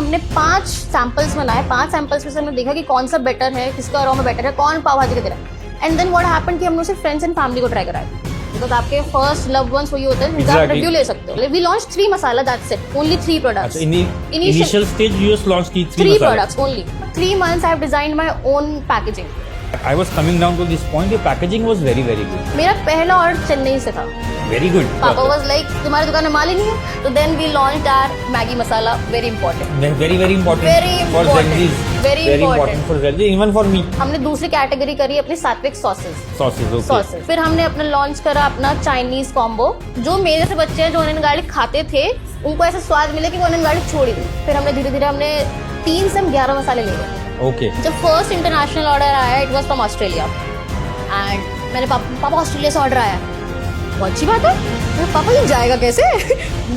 हमने 5 सैंपल्स बनाए, 5 सैंपल्स में से हमने देखा कि कौन सा बेटर है, किसका अरोमा बेटर है, कौन पाव भाजी का दे रहा है। एंड देन व्हाट हैपेंड कि हमने उसे फ्रेंड्स एंड फैमिली को ट्राई कराया, बिकॉज आपके फर्स्ट लव वंस वही होते हैं जिनका आप रिव्यू ले सकते हो। We launch 3 masala, that's it, only 3 products. Initial stage you just launch की 3 products only. 3 months I have designed my own packaging. I was coming down to this point, your packaging was very good. मेरा पहला order Chennai से था। Very good. पापा was like, तुम्हारी दुकान में माल ही नहीं है, तो then we launched our Maggi masala, very important. Very important. Very important. For Gen Zs. Very important for Gen Z, even for me. हमने दूसरी कैटेगरी करी अपनी सात्विक सॉसेस। Okay. फिर हमने अपना लॉन्च करा अपना चाइनीज कॉम्बो। जो मेरे जैसे बच्चे हैं जो अनन गार्लिक खाते थे, उनको ऐसा स्वाद मिले कि वो अनन गार्लिक छोड़ ही दी। फिर हमने धीरे धीरे हमने 3 से 11 मसाले ले गए। Okay. जब फर्स्ट इंटरनेशनल ऑर्डर आया, it was from Australia, and मेरे पापा ऑस्ट्रेलिया से ऑर्डर आया। बहुत अच्छी बात है, मेरे पापा ये जाएगा कैसे?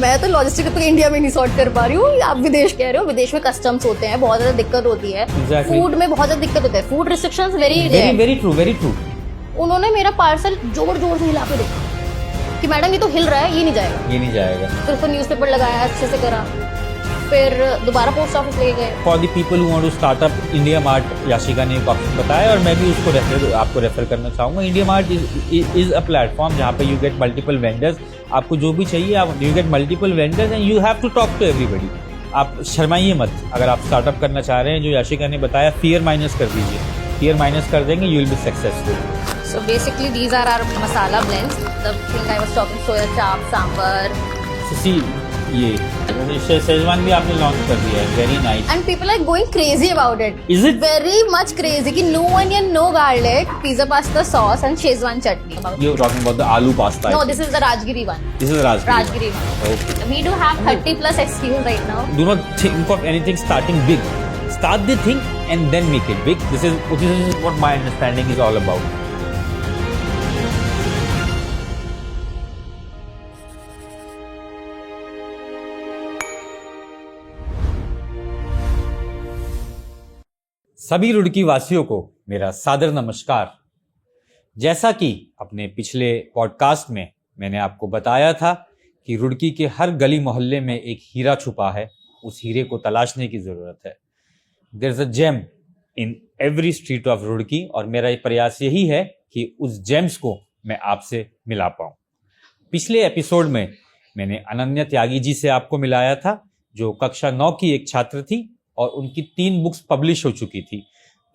मैं तो लॉजिस्टिक तो इंडिया में नहीं सॉर्ट कर पा रही हूँ, आप विदेश कह रहे हो। विदेश में कस्टम्स होते हैं, बहुत ज्यादा दिक्कत होती है। Exactly. फूड में बहुत ज्यादा दिक्कत होता है, फूड रिस्ट्रिक्शंस very true. उन्होंने मेरा पार्सल जोर जोर से हिला के देखा कि मैडम ये तो हिल रहा है, ये नहीं जाएगा। फिर उसको न्यूज़पेपर लगाया, अच्छे से करा, फिर दोबारा पोस्ट ऑफिस ले गए। For the people who want to start up, India mart Yashika ने एक ऑप्शन बताया और मैं भी उसको आपको रेफर करना चाहूँगा। India mart is a platform जहाँ पे यू गेट मल्टीपल वेंडर्स। आपको जो भी चाहिए आप you get multiple vendors and you have to talk to everybody. आप शर्माइए मत, अगर आप स्टार्टअप करना चाह रहे हैं, जो याशिका ने बताया, फियर माइनस कर दीजिए। फियर माइनस कर देंगे, you will be successful. So basically these are our masala blends. The thing I was talking, soya chaap, sambar. सी ये शेजवान भी आपने लॉन्च कर दिया है, very nice. And people are going crazy about it. Is it? Very much crazy कि no onion, no garlic, pizza pasta sauce and Szechuan chutney. You're talking about the aloo pasta. No, this is the Rajgiri one. This is Rajgiri one. Okay. We do have 30 plus SKUs right now. Do not think of anything starting big. Start the thing and then make it big. This is what my understanding is all about. सभी रुड़की वासियों को मेरा सादर नमस्कार। जैसा कि अपने पिछले पॉडकास्ट में मैंने आपको बताया था कि रुड़की के हर गली मोहल्ले में एक हीरा छुपा है, उस हीरे को तलाशने की ज़रूरत है। There is a gem in every street of Roorkee और मेरा प्रयास यही है कि उस जेम्स को मैं आपसे मिला पाऊँ। पिछले एपिसोड में मैंने अनन्या त्यागी जी से आपको मिलाया था, जो कक्षा 9 की एक छात्र थी और उनकी 3 बुक्स पब्लिश हो चुकी थी।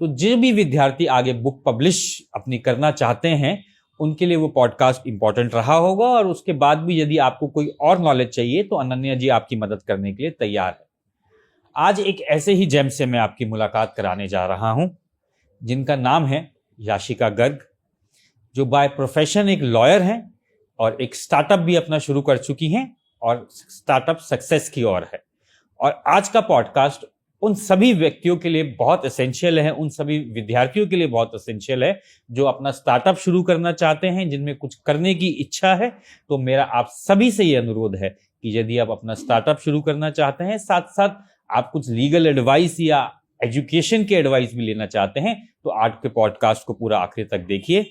तो जो भी विद्यार्थी आगे बुक पब्लिश अपनी करना चाहते हैं, उनके लिए वो पॉडकास्ट इंपॉर्टेंट रहा होगा। और उसके बाद भी यदि आपको कोई और नॉलेज चाहिए तो अनन्या जी आपकी मदद करने के लिए तैयार है। आज एक ऐसे ही जेम से मैं आपकी मुलाकात कराने जा रहा हूं, जिनका नाम है याशिका गर्ग, जो बाय प्रोफेशन एक लॉयर हैं और एक स्टार्टअप भी अपना शुरू कर चुकी हैं और स्टार्टअप सक्सेस की ओर है। और आज का पॉडकास्ट उन सभी व्यक्तियों के लिए बहुत एसेंशियल है, उन सभी विद्यार्थियों के लिए बहुत एसेंशियल है जो अपना स्टार्टअप शुरू करना चाहते हैं, जिनमें कुछ करने की इच्छा है। तो मेरा आप सभी से ये अनुरोध है कि यदि आप अपना स्टार्टअप शुरू करना चाहते हैं, साथ साथ आप कुछ लीगल एडवाइस या एजुकेशन के एडवाइस भी लेना चाहते हैं, तो आज के पॉडकास्ट को पूरा आखिर तक देखिए।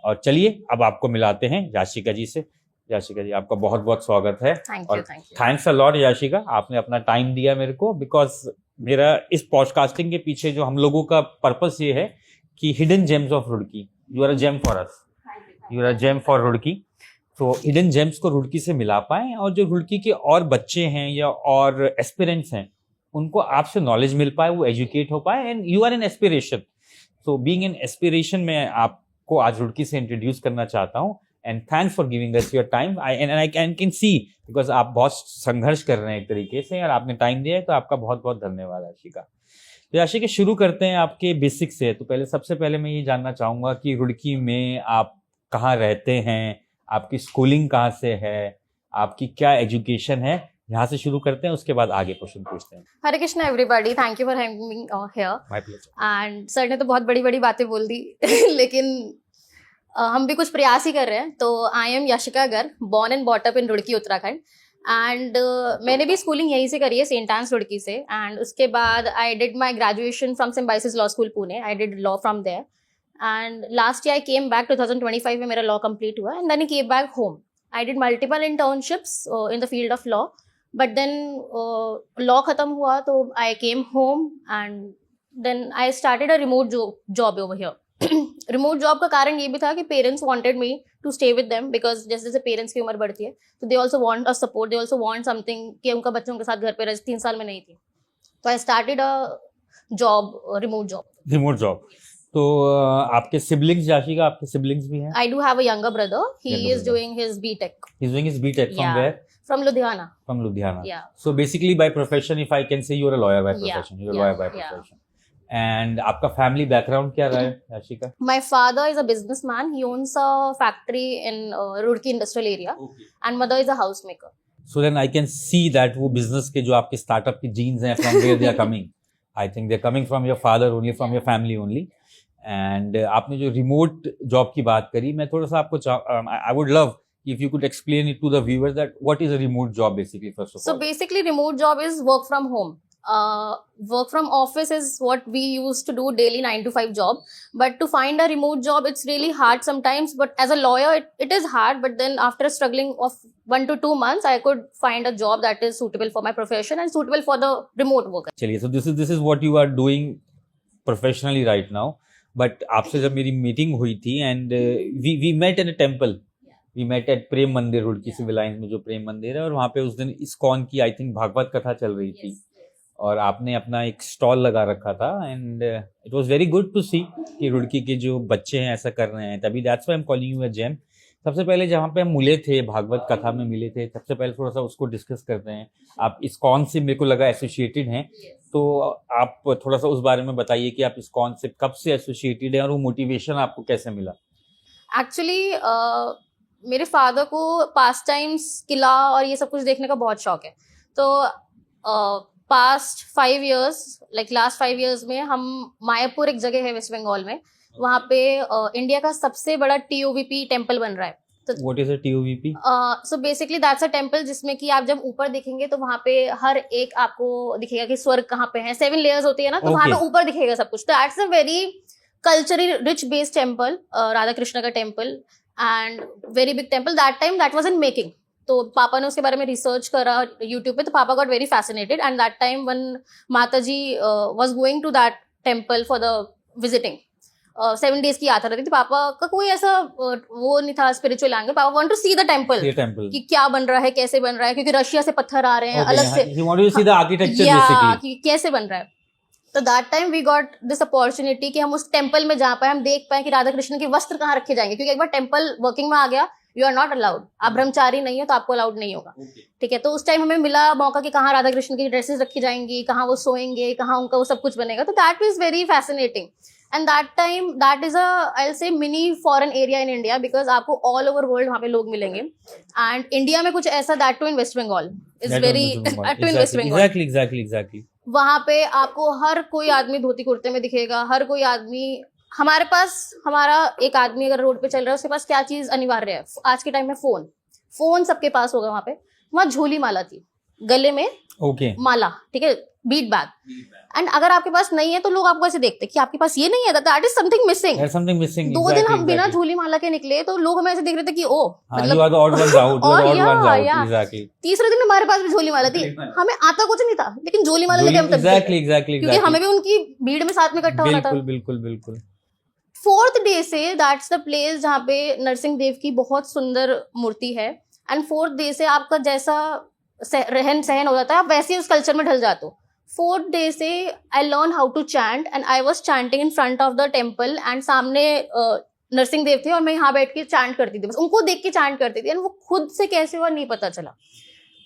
और चलिए अब आपको मिलाते हैं याशिका जी से। याशिका जी, आपका बहुत बहुत स्वागत है। और थैंक्स अ लॉट याशिका, आपने अपना टाइम दिया मेरे को, बिकॉज मेरा इस पॉडकास्टिंग के पीछे जो हम लोगों का पर्पस ये है कि hidden gems of Roorkee, you are a gem for us, you are a gem for Roorkee. तो हिडन जेम्स को रुड़की से मिला पाएं और जो रुड़की के और बच्चे हैं या और एस्पिरेंट्स हैं, उनको आपसे नॉलेज मिल पाए, वो एजुकेट हो पाए। And you are an aspiration, so being an aspiration मैं आपको आज रुड़की से इंट्रोड्यूस करना चाहता हूँ। And thanks for giving us your time. I can see because आप बहुत संघर्ष कर रहे हैं एक तरीके से, और आपने टाइम दिया है, तो आपका बहुत बहुत धन्यवाद आशिका। तो आशिका, शुरू करते हैं आपके बेसिक से। तो सबसे पहले मैं ये जानना चाहूंगा कि रुड़की में आप कहाँ रहते हैं, आपकी स्कूलिंग कहाँ से है, आपकी क्या एजुकेशन है, यहाँ से शुरू करते हैं, उसके बाद आगे क्वेश्चन पूछते हैं। Hare Krishna everybody, thank you for having me here. My pleasure. And sir ने तो बहुत बड़ी बड़ी बातें बोल दी लेकिन हम भी कुछ प्रयास ही कर रहे हैं। तो I am Yashika Garg, born and brought up in Roorkee Uttarakhand. And मैंने भी स्कूलिंग यहीं से करी है, सेंट एंस रुड़की से। एंड उसके बाद I did my graduation from Symbiosis law school Pune, I did law from there. And last year I came back 2025 में मेरा लॉ कंप्लीट हुआ, and then I came back home. I did multiple internships in the field of law, but then law खत्म हुआ तो I came home and then I started a remote job over here. Remote job का कारण ये भी था कि parents wanted me to stay with them, because जैसे जैसे पेरेंट्स की उम्र बढ़ती है तो they also want a support, they also want something कि उनका बच्चों के साथ घर पे रहे। 3 साल में नहीं थी तो आई started a job, remote job. Remote job. तो आपके सिबलिंग्स, याशिका, आपके सिबलिंग्स भी हैं? I do have a younger brother. He Younger is brother. doing his BTech. He's doing his BTech from Yeah. where? From Ludhiana. From Ludhiana. Yeah. So basically by profession, if I can say, you're a lawyer by Yeah. profession. You're a Yeah. lawyer by Yeah. profession. And आपका family background क्या रहा है, Yashika? My father is a businessman. He owns a factory in Roorkee industrial area. Okay. And mother is a housemaker. So then I can see that वो business के जो आपके startup के genes हैं, from where they are coming. I think they're coming from your father only, from your family only. And आपने जो remote job की बात करी, मैं थोड़ा सा आपको I would love if you could explain it to the viewers that what is a remote job basically, first of So all. basically, remote job is work from home. Work from office is what we used to do daily 9 to 5 job. But to find a remote job, it's really hard sometimes. But as a lawyer, it is hard. But then after struggling of 1 to 2 months, I could find a job that is suitable for my profession and suitable for the remote work. चलिए, so this is what you are doing professionally right now. But आपसे जब मेरी meeting हुई थी and we met in a temple. We met at प्रेम मंदिर, Roorkee civil lines में जो प्रेम मंदिर है, और वहाँ पे उस दिन इस्कॉन की आई थिंक भागवत कथा चल रही थी और आपने अपना एक स्टॉल लगा रखा था and it was very good to see कि रुड़की के जो बच्चे हैं ऐसा कर रहे हैं। तभी that's why I am calling you a gem. सबसे पहले जहाँ पे हम मिले थे, भागवत कथा में मिले थे, सबसे पहले थोड़ा सा उसको डिस्कस करते हैं। आप इस्कॉन से मेरे को लगा एसोसिएटेड हैं, तो आप थोड़ा सा उस बारे में बताइए कि आप इस्कॉन से कब से एसोसिएटेड हैं और वो मोटिवेशन आपको कैसे मिला? एक्चुअली मेरे फादर को पास्ट टाइम्स किला और ये सब कुछ देखने का बहुत शौक है। तो past 5 years, like last 5 years में हम मायापुर एक जगह है वेस्ट बंगाल में, वहाँ पे इंडिया का सबसे बड़ा TOVP टेम्पल बन रहा है। तो what is a TOVP? So basically that's a temple जिसमें कि आप जब ऊपर देखेंगे तो वहाँ पे हर एक आपको दिखेगा कि स्वर्ग कहाँ पे है। 7 layers होती है ना, तो वहाँ पे ऊपर दिखेगा सब कुछ। तो that's a very culturally rich based temple, Radha Krishna का temple and very big temple. That time that was in making. तो पापा ने उसके बारे में रिसर्च करा यूट्यूब पे, तो पापा got very fascinated and that time one माता जी was going to that temple for the visiting. 7 days की यात्रा रहती थी। पापा का कोई ऐसा वो नहीं था स्पिरिचुअल एंगल। पापा want to see the temple कि क्या बन रहा है, कैसे बन रहा है, क्योंकि रशिया से पत्थर आ रहे हैं अलग से। he wanted to see the architecture basically, कि कैसे बन रहा है। तो that time we got this opportunity कि हम उस टेम्पल में जा पाए, हम देख पाए कि राधा कृष्ण के वस्त्र कहाँ रखे जाएंगे, क्योंकि एक बार टेम्पल वर्किंग में आ गया, यू आर नॉट अलाउड। आप ब्रह्मचारी नहीं हो तो आपको अलाउड नहीं होगा। ठीक है, तो उस टाइम हमें मिला मौका कि कहाँ राधा कृष्ण की ड्रेसेस रखी जाएंगी, कहाँ वो सोएंगे, कहाँ उनका वो सब कुछ बनेगा। तो that is very fascinating and that time that is I will say mini foreign area in India, because आपको ऑल ओवर वर्ल्ड वहाँ पे लोग मिलेंगे। एंड इंडिया में कुछ ऐसा that too in West Bengal is very too in West Bengal. Exactly वहाँ पे आपको हर कोई आदमी धोती कुर्ते में दिखेगा, हर कोई आदमी। हमारे पास, हमारा एक आदमी अगर रोड पे चल रहा है, उसके पास क्या चीज अनिवार्य है आज के टाइम में? फोन सबके पास होगा। वहाँ पे वहाँ झोली माला थी, गले में माला, ठीक है, बीट बैग। एंड अगर आपके पास नहीं है तो लोग आपको ऐसे देखते कि आपके पास ये नहीं है, दैट इज समथिंग मिसिंग। 2 दिन हम बिना झोली माला के निकले तो लोग हमें ऐसे देख रहे थे कि ओ मतलब तीसरे दिन हमारे पास भी झोली माला थी। हमें आता कुछ नहीं था, लेकिन झोली माला लेके हम तब क्योंकि हमें भी उनकी भीड़ में साथ में इकट्ठा होना था। बिल्कुल 4th डे से दैट्स द प्लेस जहाँ पे नरसिंह देव की बहुत सुंदर मूर्ति है। एंड 4th डे से आपका जैसा रहन सहन हो जाता है, आप वैसे ही उस कल्चर में ढल जाते हो। 4th डे से I learn how to chant and I was chanting in front of the temple and सामने नरसिंह देव थे और मैं यहाँ बैठ के चैंट करती थी, बस उनको देख के चैंट करती थी। एंड वो खुद से कैसे हुआ नहीं पता चला।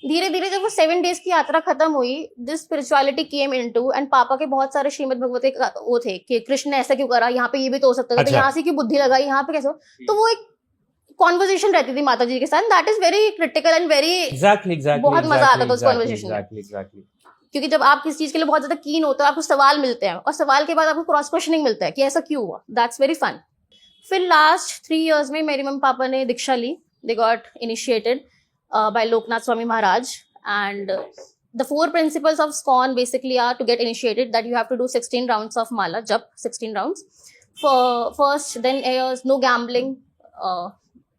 धीरे धीरे जब वो 7 days की यात्रा खत्म हुई, this spirituality came into. And पापा के बहुत सारे श्रीमद् भगवत वो थे कि कृष्ण ने ऐसा क्यों करा, यहाँ पे ये भी तो हो सकता था, तो यहाँ से क्यों बुद्धि लगाई, यहाँ पे कैसे हो। तो वो एक कॉन्वर्सेशन रहती थी माता जी के साथ। That is very critical and very बहुत मजा आता था उस कॉन्वर्सेशन में, क्योंकि जब आप किसी चीज के लिए बहुत ज्यादा कीन होते हो, आपको सवाल मिलते हैं और सवाल के बाद आपको क्रॉस क्वेश्चनिंग मिलता है कि ऐसा क्यों हुआ। That's very fun. फिर लास्ट 3 years में मेरी मम्मी पापा ने दीक्षा ली। They got initiated by Lokanath Swami Maharaj and the 4 principles of ISKCON basically are to get initiated, that you have to do 16 rounds of mala jap, 16 rounds for first, then is no gambling,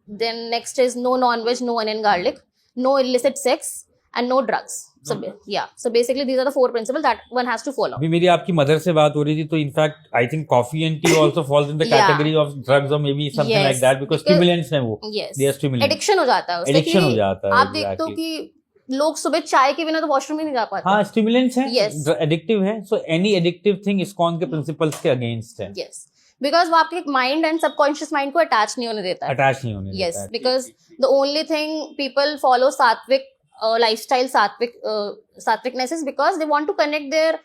then next is no non-veg, no onion garlic, no illicit sex, and no drugs. So yeah, so basically these are the 4 principles that one has to follow. अभी मेरी आपकी mother से बात हो रही थी तो in fact I think coffee and tea also falls in the Yeah. Category of drugs और may be something like that because stimulants हैं वो, Yes, they are stimulants, addiction हो जाता है उससे एडिक्शन हो कि जाता है। आप देखते हो कि लोग सुबह चाय के बिना तो वॉशरूम ही नहीं जा पाते। हाँ, स्टिमुलेंट्स हैं, Yes. एडिक्टिव है, so any addictive thing ISKCON के प्रिंसिपल्स के अगेंस्ट है, Yes, बिकॉज वो आपके माइंड एंड सबकॉन्शियस माइंड को अटैच नहीं होने देता है। अटैच नहीं होने Yes, देता है। because the only thing people follow sattvic lifestyle, sattwicness is because they want to connect their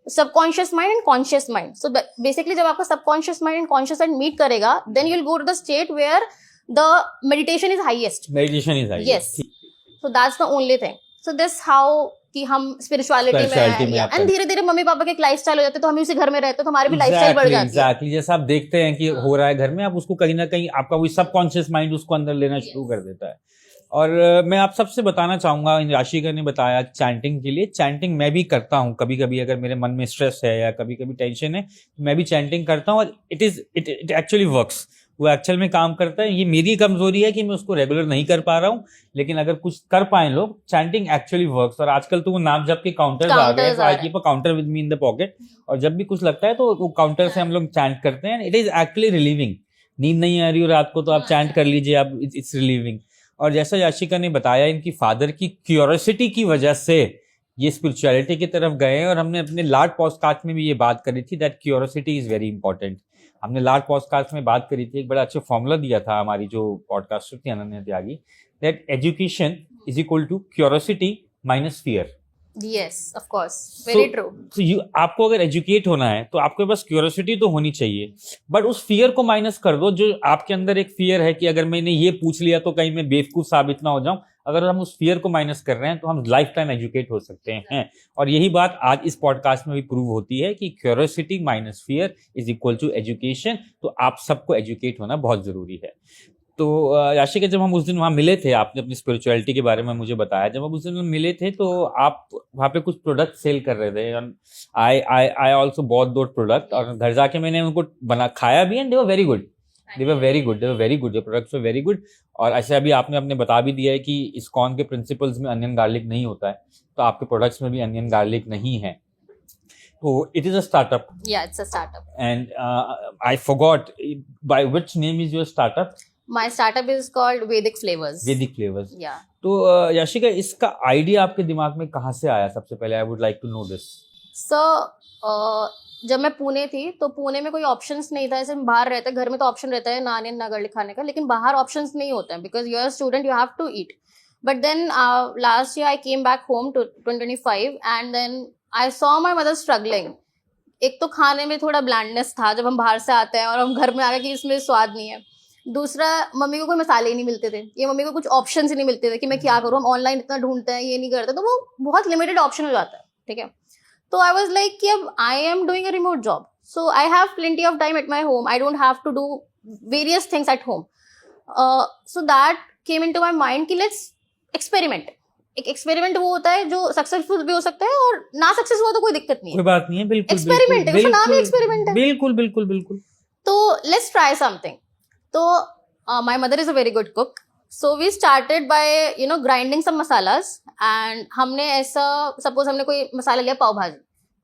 subconscious mind and conscious mind. So basically जब आपका subconscious mind and conscious mind meet करेगा, then you'll go to the state where the meditation is highest. Meditation is highest. Yes, so that's the only thing. So this how कि हम spirituality में Spirituality हैं, and धीरे धीरे mummy papa के एक lifestyle हो जाते तो हम उसी घर में रहते तो हमारी भी लाइफस्टाइल बढ़ जाती है। एग्जैक्टली, जैसा आप देखते हैं कि हो रहा है घर में, आप उसको कहीं ना कहीं आपका वही सबकॉन्शियस माइंड उसको अंदर लेना शुरू कर देता है। और मैं आप सबसे बताना चाहूंगा, राशिका ने बताया चैंटिंग के लिए, चैंटिंग मैं भी करता हूँ कभी कभी, अगर मेरे मन में स्ट्रेस है या कभी कभी टेंशन है तो मैं भी चैंटिंग करता हूँ और इट एक्चुअली वर्क्स, वो एक्चुअल में काम करता है। ये मेरी कमजोरी है कि मैं उसको रेगुलर नहीं कर पा रहा हूँ, लेकिन अगर कुछ कर पाए लोग, चैंटिंग एक्चुअली वर्क्स। और आजकल तो वो नाम जप के काउंटर्स आ गए, तो I keep a counter with me in the pocket, और जब भी कुछ लगता है तो वो काउंटर से हम लोग चैंट करते हैं। It is actually relieving. नींद नहीं आ रही हो रात को तो आप चैंट कर लीजिए, आप, इट्स रिलीविंग। और जैसा याशिका ने बताया, इनकी फादर की क्यूरियोसिटी की वजह से ये स्पिरिचुअलिटी की तरफ गए, और हमने अपने लार्ड पॉडकास्ट में भी ये बात करी थी that curiosity is very important. हमने लार्ड पॉडकास्ट में बात करी थी, एक बड़ा अच्छा फॉर्मूला दिया था हमारी जो पॉडकास्टर थी Ananya Tyagi, that education is equal to curiosity minus fear. Yes, of course, very true. तो आपको अगर एजुकेट होना है तो आपके पास क्यूरियोसिटी तो होनी चाहिए, बट उस फियर को माइनस कर दो। जो आपके अंदर एक फियर है कि अगर मैंने ये पूछ लिया तो कहीं मैं बेवकूफ साबित ना हो जाऊं, अगर हम उस फियर को माइनस कर रहे हैं तो हम लाइफ टाइम एजुकेट हो सकते हैं। और यही बात आज इस पॉडकास्ट में भी प्रूव होती है कि curiosity minus fear is equal to education. तो आप सबको एजुकेट होना बहुत जरूरी है। तो याशिका, जब हम उस दिन वहाँ मिले थे, आपने अपनी स्पिरिचुअलिटी के बारे में मुझे बताया, जब हम उस दिन मिले थे तो आप वहाँ पे कुछ प्रोडक्ट सेल कर रहे थे। आई ऑल्सो बॉट दोट प्रोडक्ट, और घर जाके मैंने उनको खाया भी, and they were very good, they were very good, they were very good, products were very good. और ऐसे अभी आपने अपने बता भी दिया है कि इस्कॉन के प्रिंसिपल्स में अनियन गार्लिक नहीं होता है, तो आपके प्रोडक्ट्स में भी अनियन गार्लिक नहीं है। तो it is a startup. Yeah, it's a startup. And I forgot by which name is your startup? My startup is called Vedic Flavors. Vedic Flavors. Yeah. तो याशिका, इसका आइडिया आपके दिमाग में कहाँ से आया? सबसे पहले I would like to know this. So जब मैं पुणे थी तो पुणे में कोई ऑप्शंस नहीं था, ऐसे बाहर रहते घर में तो ऑप्शन रहता है नान ना गार्लिक खाने का, लेकिन बाहर ऑप्शंस नहीं होते हैं because you are student, you have to eat. But then last year I came back home to 2025 and then I saw my mother struggling. एक तो खाने में थोड़ा ब्लैंडनेस था जब हम बाहर से आते हैं और हम घर में आ गए कि इसमें स्वाद नहीं है। दूसरा, मम्मी को कोई मसाले ही नहीं मिलते थे, ये मम्मी को कुछ ऑप्शंस ही नहीं मिलते थे कि मैं क्या करूँ, हम ऑनलाइन इतना ढूंढते हैं, ये नहीं करते, तो वो बहुत लिमिटेड ऑप्शन हो जाता है। ठीक है, तो आई वॉज लाइक कि अब I am doing a remote job, so I have plenty of time at my home, I don't have to do various things at home. So that came in to my mind कि let's experiment. एक experiment वो होता है जो successful भी हो सकता है और ना सक्सेस हुआ तो कोई दिक्कत नहीं है, कोई बात नहीं है, बिल्कुल एक्सपेरिमेंट है, उसका नाम ही एक्सपेरिमेंट है। बिल्कुल बिल्कुल बिल्कुल। तो लेट्स ट्राई समथिंग। तो my mother is a very good cook, so we started by grinding some masalas, and हमने ऐसा सपोज हमने कोई मसाला लिया पाव भाजी,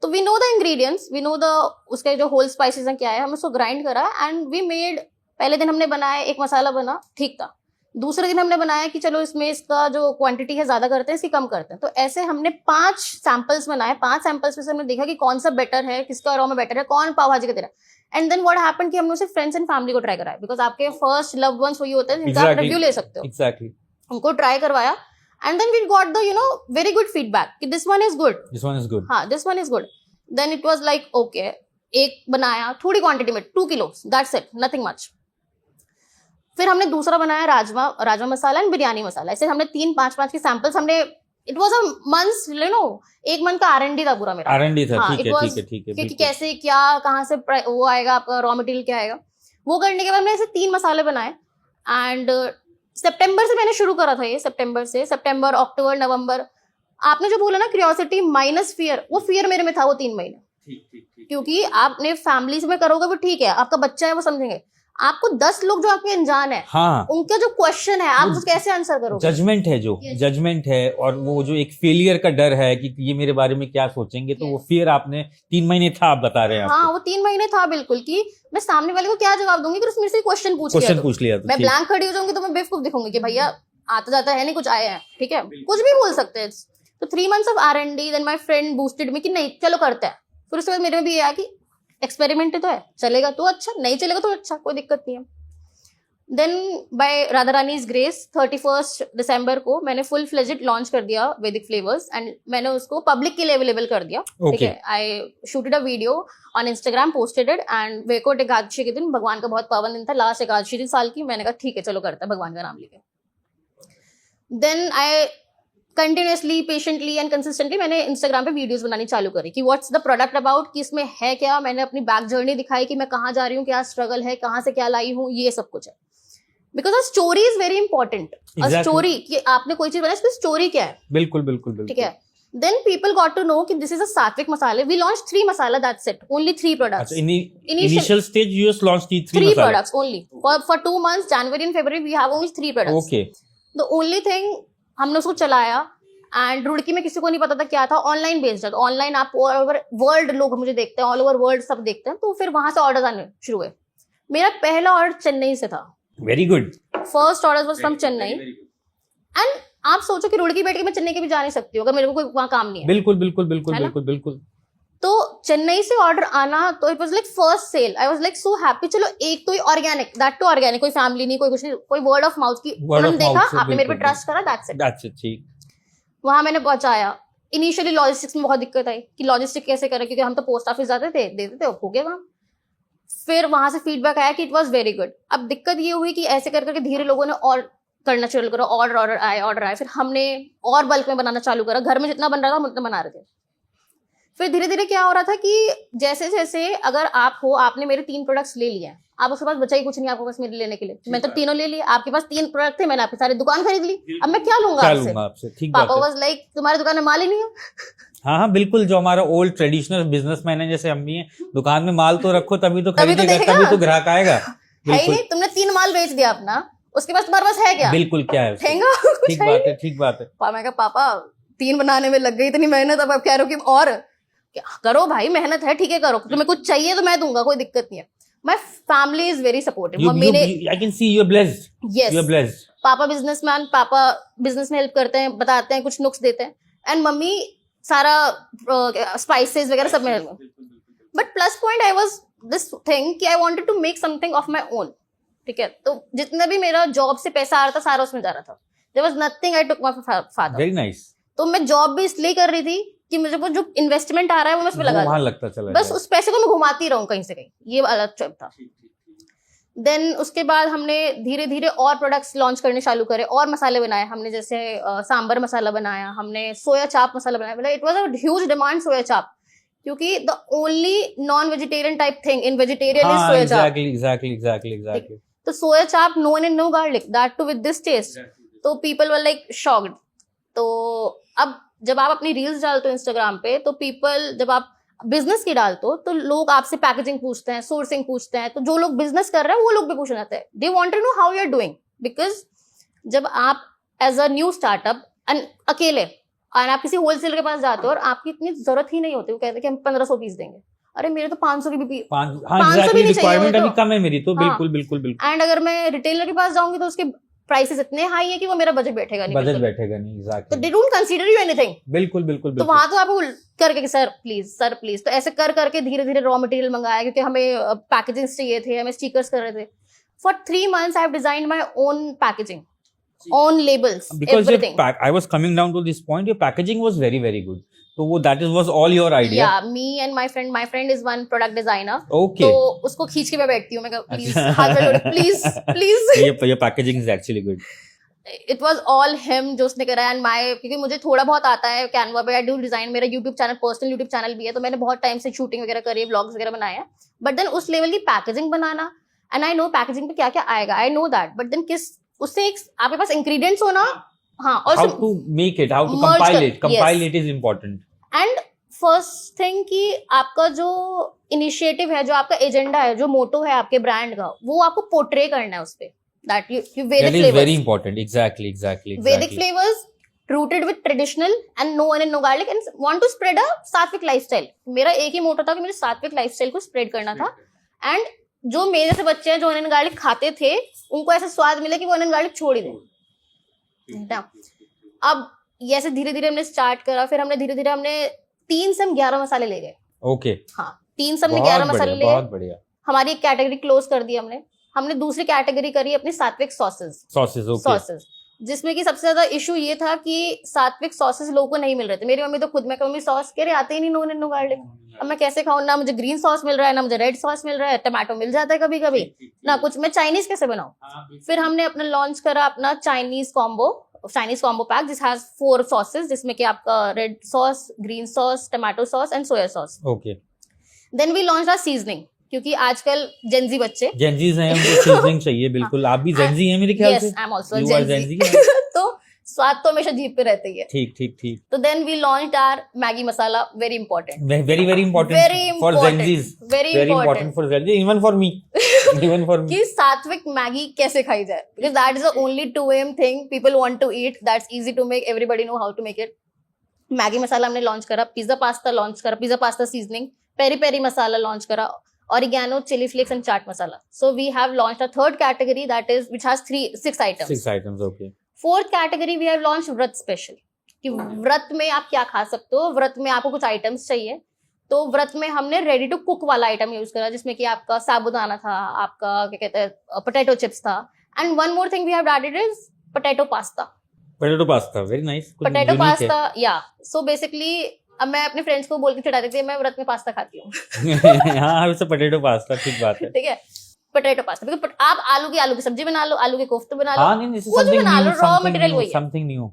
तो we know the ingredients, we know the उसके जो होल स्पाइसेस हैं क्या है, हमने उसको ग्राइंड करा एंड वी मेड। पहले दिन हमने बनाया, एक मसाला बना, ठीक था। दूसरे दिन हमने बनाया कि चलो इसमें इसका जो क्वांटिटी है ज्यादा करते हैं, इसकी कम करते हैं। तो ऐसे हमने 5 सैंपल्स बनाए, 5 सैंपल्स में से हमने देखा कि कौन सा बेटर है, किसका अरोमा बेटर है, कौन पाव भाजी का तेरा। एंड देन व्हाट हैपेंड कि हमने उसे फ्रेंड्स एंड फैमिली को ट्राई कराया, बिकॉज आपके फर्स्ट लव्ड वंस वही होते हैं जिनका आप रिव्यू ले सकते हो। एग्जैक्टली, उनको ट्राई करवाया and then we got the very good feedback कि this one is good, this one is good, हाँ this one is good. Then it was like okay, एक बनाया थोड़ी क्वांटिटी में 2 kilos, that's it, nothing much. फिर हमने दूसरा बनाया राजमा मसाला एंड बिरयानी मसाला। ऐसे हमने 3-5 के सैंपल्स हमने, इट वाज अ मंथ्स, एक मंथ का R&D था पूरा मेरा। R&D था, हाँ, ठीक है, कि कैसे क्या कहाँ से वो आएगा, आपका रॉ मटेरियल क्या आएगा। वो करने के बाद मैंने ऐसे 3 मसाले बनाए एंड सितंबर से मैंने शुरू करा था ये, सितंबर, अक्टूबर, नवंबर। आपने जो बोला ना क्यूरियोसिटी माइनस फियर, वो फियर मेरे में था वो 3 महीने। क्योंकि आपने फैमिली में करोगे वो ठीक है, आपका बच्चा है वो समझेंगे, आपको 10 लोग जो आपके अनजान है, हाँ, उनका जो क्वेश्चन है आप उसको कैसे आंसर करोगे? जजमेंट है, जो जजमेंट है, और वो जो एक फेलियर का डर है कि ये मेरे बारे में क्या सोचेंगे, तो वो फियर आपने 3 महीने था, आप बता रहे हैं। हाँ, वो 3 महीने था बिल्कुल, कि मैं सामने वाले को क्या जवाब दूंगी कि उसने मेरे से क्वेश्चन पूछ लिया तो मैं ब्लैंक खड़ी हो जाऊंगी तो मैं बेवकूफ दिखूंगी कि भैया आता जाता है नहीं, कुछ आया है, ठीक है, कुछ भी बोल सकते हैं। तो 3 months of R&D, then my friend boosted me कि नहीं चलो करते हैं। फिर उसके बाद मेरे में भी ये आया कि एक्सपेरिमेंट तो है, चलेगा तो अच्छा, नहीं चलेगा तो अच्छा, कोई दिक्कत नहीं है। Then by Radha Rani's grace 31 दिसंबर को मैंने फुल फ्लेजेड लॉन्च कर दिया वैदिक फ्लेवर्स, एंड मैंने उसको पब्लिक के लिए अवेलेबल कर दिया, ठीक है। I shooted a video on Instagram, posted it, and Vaikunth Ekadashi के दिन, भगवान का बहुत पावन दिन था, लास्ट एकादशी थी साल की, मैंने कहा ठीक है चलो करते हैं भगवान का नाम लेके। Then I continuously, patiently and consistently मैंने इंस्टाग्राम पे वीडियोस बनानी चालू करी कि व्हाट्स द प्रोडक्ट अबाउट, कि इसमें है क्या। मैंने अपनी बैक जर्नी दिखाई कि मैं कहाँ जा रही हूँ, क्या स्ट्रगल है, कहाँ से क्या लाई हूँ, ये सब कुछ है। Because a story is very important. A story, कि आपने कोई चीज बनाई, इसकी स्टोरी क्या है। बिल्कुल बिल्कुल बिल्कुल, ठीक है। Then people got to know कि दिस इज अ सात्विक मसाले। We launch 3 masala, that's it, only 3 products. Initial stage you just launch 3 products only for 2 months, January and February, we have only 3 products. Okay. The only thing, हमने उसको चलाया, and Roorkee में किसी को नहीं पता था क्या था, ऑनलाइन बेस्ड है। तो ऑनलाइन आप ऑल ओवर वर्ल्ड लोग मुझे देखते हैं, ऑल ओवर वर्ल्ड सब देखते हैं, तो फिर वहां से ऑर्डर आने शुरू हुए। मेरा पहला ऑर्डर चेन्नई से था। Very good. First order was from Chennai, and आप सोचो कि रुड़की बैठ के मैं चेन्नई के भी जा नहीं सकती हूँ अगर मेरे को कोई वहां काम नहीं है। बिल्कुल बिल्कुल बिल्कुल बिल्कुल बिल्कुल। तो चेन्नई से ऑर्डर आना, तो it was like first sale. I was like so happy, चलो एक तो ही ऑर्गेनिक, दैट टू ऑर्गेनिक, कोई फैमिली नहीं, कोई कुछ नहीं, कोई वर्ड ऑफ माउथ की, उन्होंने देखा, आपने मेरे पे ट्रस्ट करा, दैट्स इट। ठीक। वहां मैंने पहुंचाया। इनिशियली लॉजिस्टिक्स में बहुत दिक्कत आई कि लॉजिस्टिक कैसे करें, क्योंकि हम तो पोस्ट ऑफिस जाते थे, देते थे, हो गया वहां। फिर वहां से फीडबैक आया कि इट वाज वेरी गुड। अब दिक्कत ये हुई कि ऐसे कर करके धीरे लोगों ने और करना शुरू करा, ऑर्डर आए। फिर हमने और बल्क में बनाना चालू करा, घर में जितना बन रहा था हम उतना बना रहे थे। फिर धीरे धीरे क्या हो रहा था कि जैसे जैसे, अगर आप हो, आपने मेरे 3 प्रोडक्ट्स ले लिए, आप उसके पास बचा ही कुछ नहीं आपके पास मेरे लेने के लिए, मैं तो तीनों ले लिए, आपके पास 3 प्रोडक्ट थे, मैंने आपकी सारी दुकान खरीद ली, अब मैं क्या लूंगा आपसे? ठीक। पापा वाज लाइक तुम्हारी दुकान में माल ही नहीं है। हाँ हाँ बिल्कुल, जो हमारा ओल्ड ट्रेडिशनल बिजनेसमैन है जैसे अम्मी है, दुकान में माल तो रखो तभी तो खरीदेगा, तभी तो ग्राहक आएगा। है ही नहीं, तुमने 3 माल बेच दिया अपना, उसके बाद तुम्हारे पास है क्या? बिल्कुल, क्या है? ठीक बात है, ठीक बात है। मैं कहा पापा 3 बनाने में लग गई इतनी मेहनत, अब आप कह रहे हो कि और करो भाई, मेहनत है, ठीक है करो, तुम्हें कुछ चाहिए तो मैं दूंगा, कोई दिक्कत नहीं है। My family is very supportive. मम्मी ने, I can see you are blessed. Yes, you are blessed. पापा बिजनेसमैन, पापा बिजनेस में हेल्प करते हैं, बताते हैं, कुछ नुक्स देते हैं, एंड मम्मी सारा स्पाइसेस वगैरह सब में help. But plus point I was this thing कि I wanted to make something of my own, ठीक है। तो जितना भी मेरा जॉब से पैसा आ रहा था सारा उसमें जा रहा था। There was nothing I took my father. Very nice. तो मैं जॉब भी इसलिए कर रही थी कि मुझे वो जो इन्वेस्टमेंट आ रहा है वो मैं उसमें लगा वहां लगता चला, बस उस पैसे को मैं घुमाती रहूं कहीं से कहीं, ये वाला ट्रिप था। देन उसके बाद हमने धीरे धीरे और प्रोडक्ट्स लॉन्च करने चालू करे, और मसाले बनाए हमने, जैसे सांबर मसाला बनाया हमने, सोया चाप मसाला बनाया। मतलब it was a huge demand soya chaap, क्योंकि the only non vegetarian type thing in vegetarian is soya chaap. Exactly. तो soya chaap, no and no garlic, that too with this taste. तो पीपल वर लाइक शॉक्ड। तो अब जब आप अपनी reels डालते हो इंस्टाग्राम पे, तो पीपल, जब आप बिजनेस की डालते हो तो लोग आपसे पैकेजिंग पूछते हैं, सोर्सिंग पूछते हैं। तो जो लोग बिजनेस कर रहे हैं वो लोग भी पूछने आते हैं, they want to know how you are doing. Because जब आप एज अ न्यू स्टार्टअप अकेले, और आप किसी होलसेलर के पास जाते हो और आपकी इतनी जरूरत ही नहीं होती, वो कहते हैं कि हम 1500 पीस देंगे, अरे मेरे तो 500 की भी 500 भी नहीं चाहिए, अभी कम है मेरी तो। बिल्कुल बिल्कुल बिल्कुल। एंड अगर मैं रिटेलर के पास जाऊंगी तो उसके प्राइसेस इतने हाई है कि वो मेरा बजट बैठेगा नहीं, एग्जैक्टली। तो they don't consider you anything. बिल्कुल बिल्कुल। तो वहां तो आपको करके कि सर प्लीज, तो ऐसे कर करके धीरे धीरे रॉ मटेरियल मंगाया, क्योंकि हमें पैकेजिंग चाहिए थे, हमें स्टिकर्स कर रहे थे। For 3 months I have designed my own packaging, own labels, because everything. I was coming down to this point, your packaging was very very good, so was all your idea? Yeah, me and my friend is one product designer. Okay. तो उसको खींच के मैं बैठती हूँ, मैं कहती please हाथ में please your packaging is actually good. It was all him जो उसने करा, and my, क्योंकि मुझे थोड़ा बहुत आता है कैनवा पे, I do design, मेरा YouTube channel, personal YouTube channel भी है, तो मैंने बहुत टाइम से शूटिंग वगैरह करी है, व्लॉग्स वगैरह बनाए हैं। बट देन उस लेवल की पैकेजिंग बनाना, एंड आई नो पैकेजिंग पे क्या क्या आएगा, I know that, but then किस उससे एक आपके पास इंग्रेडिएंट्स होना, हाँ, और how to make it, how to compile it is important. And first thing कि आपका जो इनिशिएटिव है, जो आपका एजेंडा है, जो मोटो है आपके ब्रांड का, वो आपको पोर्ट्रे करना है उस पे, that you That is very important. Exactly. Vedic flavors rooted with traditional and no onion, no garlic, and want to spread a सात्विक lifestyle. मेरा एक ही मोटो था कि मुझे सात्विक लाइफस्टाइल को स्प्रेड करना था, एंड जो मेरे जैसे बच्चे हैं जो अनियन गार्लिक खाते थे, उनको ऐसा स्वाद मिले कि वो अनियन गार्लिक छोड़ ही दें. अब ऐसे धीरे धीरे हमने स्टार्ट करा, फिर हमने धीरे धीरे 3 से हम 11 मसाले ले गए. ओके. हाँ, 3 से हमने 11 मसाले ले बहुत बढ़िया. हमारी एक कैटेगरी क्लोज कर दी हमने दूसरी कैटेगरी करी अपनी सात्विक सॉसेस, जिसमें कि सबसे ज्यादा इशू ये था कि सात्विक सॉसेस लोगों को नहीं मिल रहे थे. मेरी मम्मी तो खुद, मैं मम्मी सॉस कह रहे आते ही नहीं, नो नो गार्लिक. अब मैं कैसे खाऊं? ना मुझे ग्रीन सॉस मिल रहा है, ना मुझे रेड सॉस मिल रहा है, टमाटो मिल जाता है कभी कभी ना कुछ. मैं चाइनीज कैसे बनाऊं? फिर हमने अपना लॉन्च करा अपना चाइनीज कॉम्बो पैक, जिस हैज 4 सॉसेस, जिसमें कि आपका red sauce, green sauce, tomato sauce and soya sauce. Okay. Then we launch our seasoning, क्योंकि आजकल जेंजी बच्चे जेंजीज हैं, उनको सीजनिंग चाहिए. बिल्कुल. आप भी जेंजी हैं मेरे ख्याल से. Yes, I am also You are Gen Z. Gen Z. तो स्वाद तो हमेशा जीभ पे रहता ही है. ठीक. तो then we launched our Maggi masala, very important. Very important for Genjis. Very important for Genjis, even for me. कि सात्विक मैगी कैसे खाई जाए, because that is the only 2 AM thing people want to eat, that's easy to make, everybody know how to make it. Maggi masala हमने launch करा, pizza pasta launch करा, pizza pasta seasoning, peri peri masala launch करा, oregano, chili flakes and chaat masala. So we have launched a third category, that is, which has 6 items. 6 items, okay. Fourth category we have launched व्रत special, कि व्रत में आप क्या खा सकते हो. व्रत में आपको कुछ आइटम्स चाहिए, तो व्रत में हमने रेडी टू कुक वाला आइटम यूज करा, जिसमें कि आपका साबूदाना था, आपका क्या कहते हैं पोटैटो चिप्स था, and one more thing we have added is potato pasta. Very nice. Potato pasta, या सो बेसिकली अब मैं अपने फ्रेंड्स को बोल के चिढ़ा देती हूँ, मैं व्रत में पास्ता खाती हूँ. हाँ, वैसे पोटैटो पास्ता ठीक बात है. ठीक है, पोटैटो पास्ता, बिकॉज़ आप आलू की सब्जी बना लो, आलू के कोफ्ते बना लो, हाँ, नहीं, कुछ भी बना लो, रॉ मटेरियल वही है. Something new.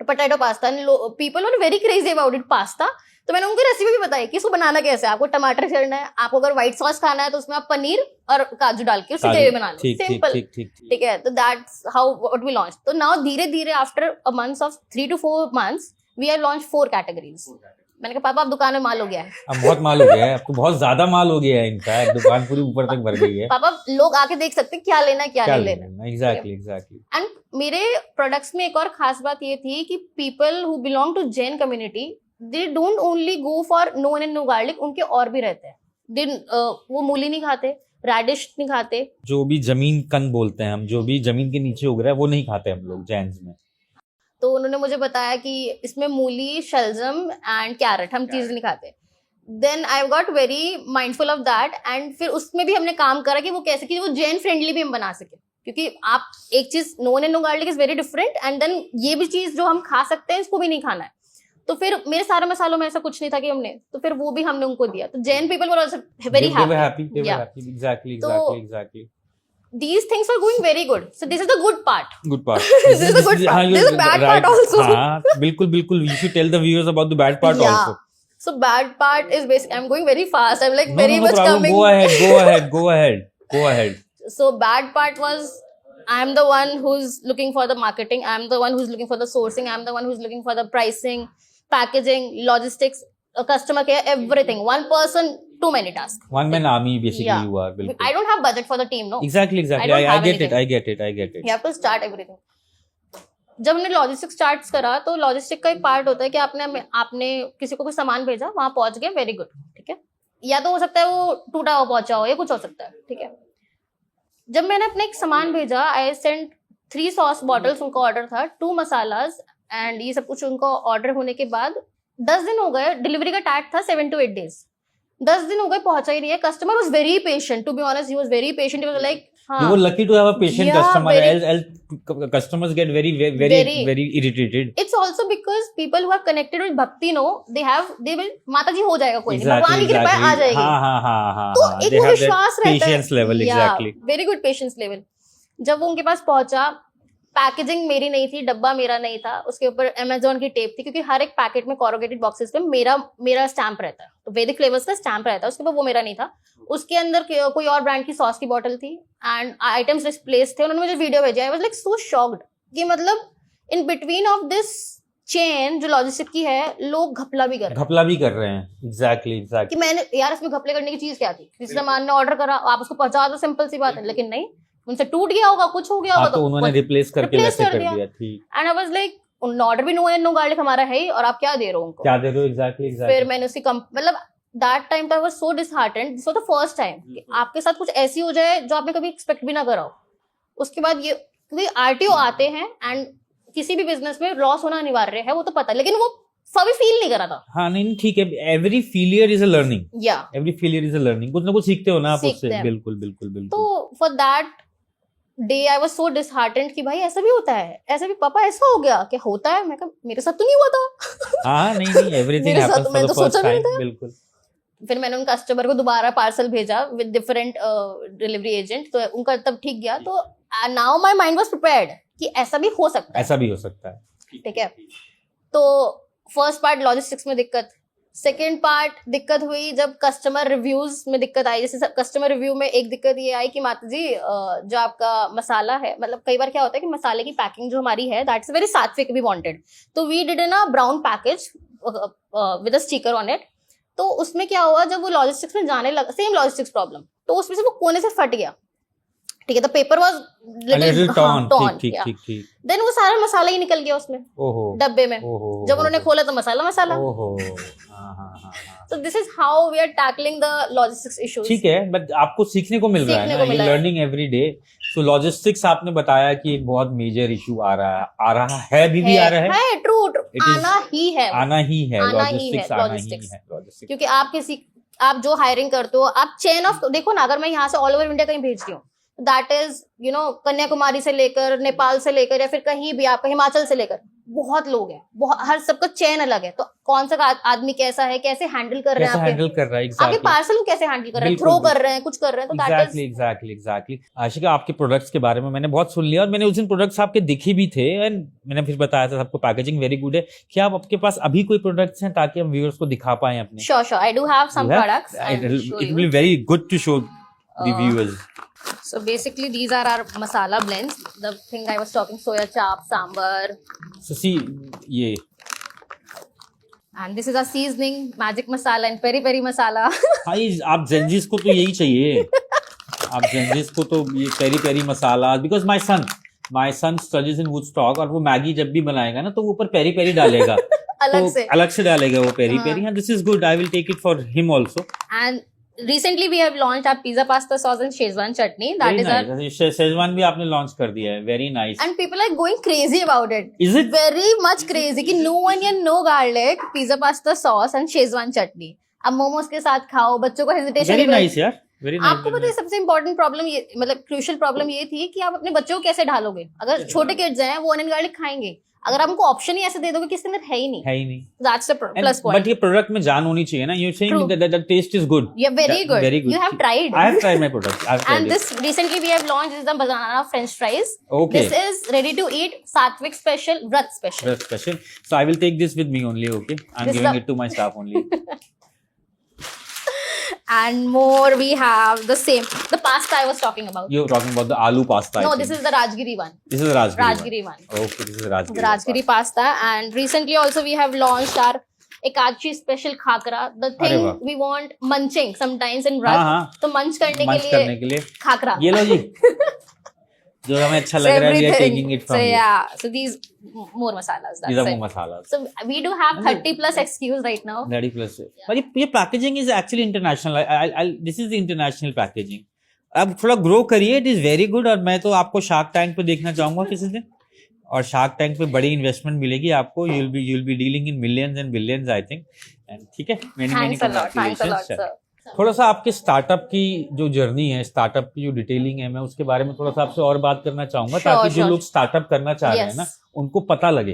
Potato pasta, people were very crazy about it pasta. तो मैंने उनको रेसिपी भी बताई कि इसको बनाना कैसे है. आपको टमाटर छेड़ना है, आपको अगर व्हाइट सॉस खाना है तो उसमें आप पनीर और काजू डाल के उसकी ग्रेवी बना लो, सिंपल. ठीक है, तो that's how what we launch. तो नाउ धीरे धीरे after a months of 3 to 4 months we have launch 4 categories. मैंने कहा पापा अब दुकान में माल हो गया है. अब बहुत माल हो गया है, अब तो बहुत ज्यादा माल हो गया है. इनका दुकान पूरी ऊपर तक भर गई है. पापा लोग आके देख सकते हैं क्या लेना है क्या नहीं लेना. एग्जैक्टली. एंड मेरे प्रोडक्ट्स में एक और खास बात ये थी कि people who belong to Jain community, they don't only go for no and no garlic, उनके और भी रहते हैं. वो मूली नहीं खाते, रेडिश नहीं खाते, जो भी जमीन कंद बोलते हैं हम, जो भी जमीन के नीचे उग रहा है वो नहीं खाते हम लोग जैन्स में. तो उन्होंने मुझे बताया कि इसमें मूली, शलजम एंड कैरेट हम चीज नहीं खाते. Then I got very mindful of that, and फिर उसमें भी हमने काम करा कि वो कैसे कि वो जैन फ्रेंडली भी हम बना सके, क्योंकि आप एक चीज no and no garlic is very different, and then ये भी चीज जो हम खा सकते हैं इसको भी नहीं खाना है. तो फिर मेरे सारे मसालों में ऐसा कुछ नहीं था कि हमने, तो फिर वो भी हमने उनको दिया. तो Jain people were also very happy. Exactly. These things are going very good. So this is the good part. This is the good part. This is the bad part also. हाँ, बिल्कुल. You should tell the viewers about the bad part also. So bad part is basically, I'm going very fast. I'm like very much coming. Go ahead. So bad part was, I'm the one who's looking for the marketing. I'm the one who's looking for the sourcing. I'm the one who's looking for the pricing, packaging, logistics, customer care, everything. One person, too many tasks. One man army basically. Yeah. You are. बिल्कुल. I don't have budget for the team, no. Exactly. I get it. You have to start everything. जब हमने logistics start करा, तो logistic का एक part होता है कि आपने किसी को कोई सामान भेजा, वहां पहुंच गया, वेरी गुड. ठीक है, या तो हो सकता है वो टूटा हुआ पहुंचा हो, या कुछ हो सकता है. ठीक है, जब मैंने अपने एक सामान भेजा, आई सेंड 3 सॉस बॉटल्स, उनका ऑर्डर था, 2 मसालाज एंड ये सब कुछ उनको ऑर्डर होने के बाद 10 दिन हो गए. डिलीवरी का टैग था 7 to 8 days. 10 दिन हो गए, पहुंचा ही नहीं है. Customer was very patient, to be honest, he was very patient. He was like, you were lucky to have a patient customer. Else customers get very irritated. It's also because people who are connected with bhakti know they will माता जी हो जाएगा, कोई भगवान की कृपा आ जाएगी. हाँ. तो एक वो विश्वास रहता है. Patience level, exactly. Very good patience level. जब वो उनके पास पहुंचा, पैकेजिंग मेरी नहीं थी, डब्बा मेरा नहीं था, उसके ऊपर अमेजोन की टेप थी, क्योंकि हर एक पैकेट में कोरोगेटेड बॉक्सेस पे मेरा स्टैंप रहता है. तो वैदिक फ्लेवर्स का स्टैंप रहता है, उसके ऊपर वो मेरा नहीं था. उसके अंदर कोई और ब्रांड की सॉस की बोतल थी एंड आइटम्स डिस्प्लेस थे. उन्होंने मुझे वीडियो भेजा. आई वाज लाइक सो शॉक्ड कि मतलब in between of this chain जो लॉजिस्टिक की है लोग घपला भी कर रहे हैं घपला भी कर रहे हैं, एग्जैक्टली कि एग्जैक्टली। मैंने यार इसमें घपले करने की चीज क्या थी, किसी सामान ने ऑर्डर करा आप उसको पहुंचा दो, सिंपल सी बात है, लेकिन नहीं, उनसे टूट गया होगा, कुछ हो गया हाँ, होगा तो उन्होंने रिप्लेस करके replace वैसे कर कर दिया। दिया, ठीक। And I was like order भी नो गार्लिक हमारा है ही, और आप क्या दे रहे हो उनको, क्या दे रहे हो, एग्जैक्टली फिर एग्जैक्टली। मैंने उसकी मतलब that time I was so disheartened, this was the first time कि आपके साथ कुछ ऐसी हो जाए जो आपने कभी एक्सपेक्ट भी ना करा हो। उसके बाद ये क्योंकि आरटीओ आते हैं एंड किसी भी बिजनेस में लॉस होना अनिवार्य है, वो तो पता है, लेकिन वो कभी फील नहीं करा था। हाँ नहीं ठीक है, every failure is a learning, या every failure is a learning, कुछ ना कुछ सीखते हो ना आप सीखते उससे, हैं। बिल्कुल बिल्कुल बिल्कुल। तो for that day I was so disheartened कि भाई ऐसा भी होता है, ऐसा भी पापा ऐसा हो गया, क्या होता है, मैं कहा मेरे साथ तो नहीं हुआ था। हाँ नहीं नहीं, एवरीथिंग मेरे साथ हैपेंस तो फॉर मैं द तो फर्स्ट सोचा भी नहीं टाइम, था। बिल्कुल। फिर मैंने उन कस्टमर को दोबारा पार्सल भेजा विद डिफरेंट डिलीवरी एजेंट, तो उनका तब ठीक गया। तो now my mind was prepared कि ऐसा भी हो सकता है, ऐसा भी हो सकता है। ठीक है। तो फर्स्ट पार्ट लॉजिस्टिक्स में दिक्कत, सेकेंड पार्ट दिक्कत हुई जब कस्टमर रिव्यूज में दिक्कत आई। जैसे कस्टमर रिव्यू में एक दिक्कत ये आई कि माता जी जो आपका मसाला है, मतलब कई बार क्या होता है कि मसाले की पैकिंग जो हमारी है that's very sattvic we wanted, तो we did in a brown package with a sticker on it. तो उसमें क्या हुआ, जब वो लॉजिस्टिक्स में जाने लगा, सेम लॉजिस्टिक्स प्रॉब्लम, तो उसमें से वो कोने से फट गया, ठीक है। The paper was A little torn, ठीक ठीक ठीक। देन वो सारा मसाला ही निकल गया उसमें ओहो डब्बे में। ओहो, जब उन्होंने खोला तो मसाला मसाला। ओहो, हाँ हाँ हाँ हाँ। So this is how we are tackling the logistics issues. ठीक है, बट आपको सीखने को मिल रहा है सीखने ना, को यू मिला है। Learning every day. So logistics आपने बताया कि एक बहुत मेजर इशू आ रहा है, अभी भी आ रहा है, है ट्रू It is- आना ही है वो। आना ही है, आना ही लॉजिस्टिक्स है, आना ही logistics। है, लॉजिस्टिक्स। क्योंकि आप जो हायरिंग करते हो, आप चेन ऑफ देखो ना, अगर मैं यहाँ से ऑल ओवर इंडिया कहीं भेज रही हूँ, दैट इज कन्याकुमारी से लेकर नेपाल से लेकर या फिर कहीं भी आपका हिमाचल से लेकर बहुत लोग हैं, हर सबका चेन अलग है। तो कौन सा आदमी कैसा है, कैसे हैंडल कर रहे हैं, कैसे आपके हैंडल कर रहा है, आपके एग्जैक्टली पार्सल को कैसे हैंडल कर रहे हैं, बिल्कुल, थ्रो बिल्कुल। कर रहे हैं, कुछ कर रहे हैं, तो that exactly is exactly exactly. Ashika, आपके प्रोडक्ट्स के बारे में मैंने बहुत सुन लिया, और मैंने उस दिन प्रोडक्ट्स आपके दिखे भी थे, एंड मैंने फिर बताया था सबको पैकेजिंग वेरी गुड है। क्या आप आपके पास अभी कोई प्रोडक्ट्स हैं ताकि हम व्यूअर्स को दिखा पाए अपने? sure I do have some products I'll show It you. will be very good to show the viewers. So basically these are our masala blends, the thing I was talking, soya chap, sambar, So see, ये and this is our seasoning, magic masala and peri peri masala. भाई आप जेंजिस को तो यही चाहिए, आप जेंजिस को तो ये peri peri masala, because my son studies in Woodstock, और वो मैगी जब भी बनाएगा ना तो वो ऊपर पेरी पेरी डालेगा, अलग तो से। अलग से डालेगा वो पेरी हाँ। Peri. This is good, I will take it for him also. And recently we have launched our pizza pasta sauce and Szechuan chutney. That is our, Schezwan भी आपने लॉन्च कर दिया है, very nice. and people are going crazy about it. Is it? Very much crazy कि no onion, no garlic, pizza pasta sauce and Szechuan chutney. अब मोमोज के साथ खाओ, बच्चों को हेजिटेशन वेरी नाइस यार, वेरी नाइस। आपको पता है सबसे इम्पोर्टेंट प्रॉब्लम ये, मतलब क्रूशियल प्रॉब्लम ये थी कि आप अपने बच्चों को कैसे ढालोगे। अगर छोटे किड्स हैं वो अनियन गार्लिक खाएंगे, अगर आप उनको ऑप्शन ही ऐसे दे दोगे कि इसके अंदर है ही नहीं, है ही नहीं। That's the plus but point. ये प्रोडक्ट में जान होनी चाहिए ना, you saying True. That the test is good. You are very good, Very good. You have tried. I have tried my product. I have tried And it. this recently we have launched is the banana French fries. Okay. This is ready to eat, Satvik special, Vrat special. That's special. So I will take this with me only. Okay, I'm This is giving the- it to my staff only. And more we have the same, the pasta I was talking about. You're talking about the aloo pasta. I No, think. this is the Rajgiri one. this is the Rajgiri. Rajgiri one. Okay, this is the Rajgiri. The Rajgiri pasta. And recently also we have launched our Ekachi special khakra. The अरे thing वाह। we want munching sometimes in हाँ, Vrat. हाँ। तो munch करने मंच के करने लिए के लिए khakra. ये लो जी, जो हमें अच्छा लग रहा है, we are taking it from So you. yeah, so these more masalas. These That's are it. more masalas. So we do have 30 plus SKUs right now. 30 plus. But ये packaging is actually international. This is the international packaging. अब थोड़ा grow करिए, it is very good. और मैं तो आपको shark tank पे देखना चाहूंगा किसी दिन, और शार्क टैंक पे बड़ी इन्वेस्टमेंट मिलेगी आपको। You will be dealing in millions and billions I think. And ठीक है, many many Thanks a lot, congratulations. sir. थोड़ा सा आपके स्टार्टअप की जो जर्नी है, स्टार्टअप की जो डिटेलिंग है, मैं उसके बारे में थोड़ा सा आपसे और बात करना चाहूंगा, Sure, ताकि जो sure. लोग स्टार्टअप करना चाह रहे हैं Yes. ना, उनको पता लगे।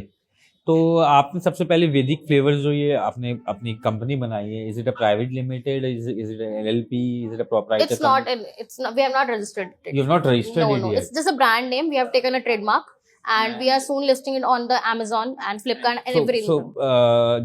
तो आपने सबसे पहले वैदिक फ्लेवर्स जो ये आपने अपनी कंपनी बनाई है, is it a private limited, is it LLP, is it a proprietor? It's not, we have not registered it. You have not registered No, it no, yet. it's just a brand name. We have taken a trademark and we are soon listing it on the Amazon and Flipkart and everything. So,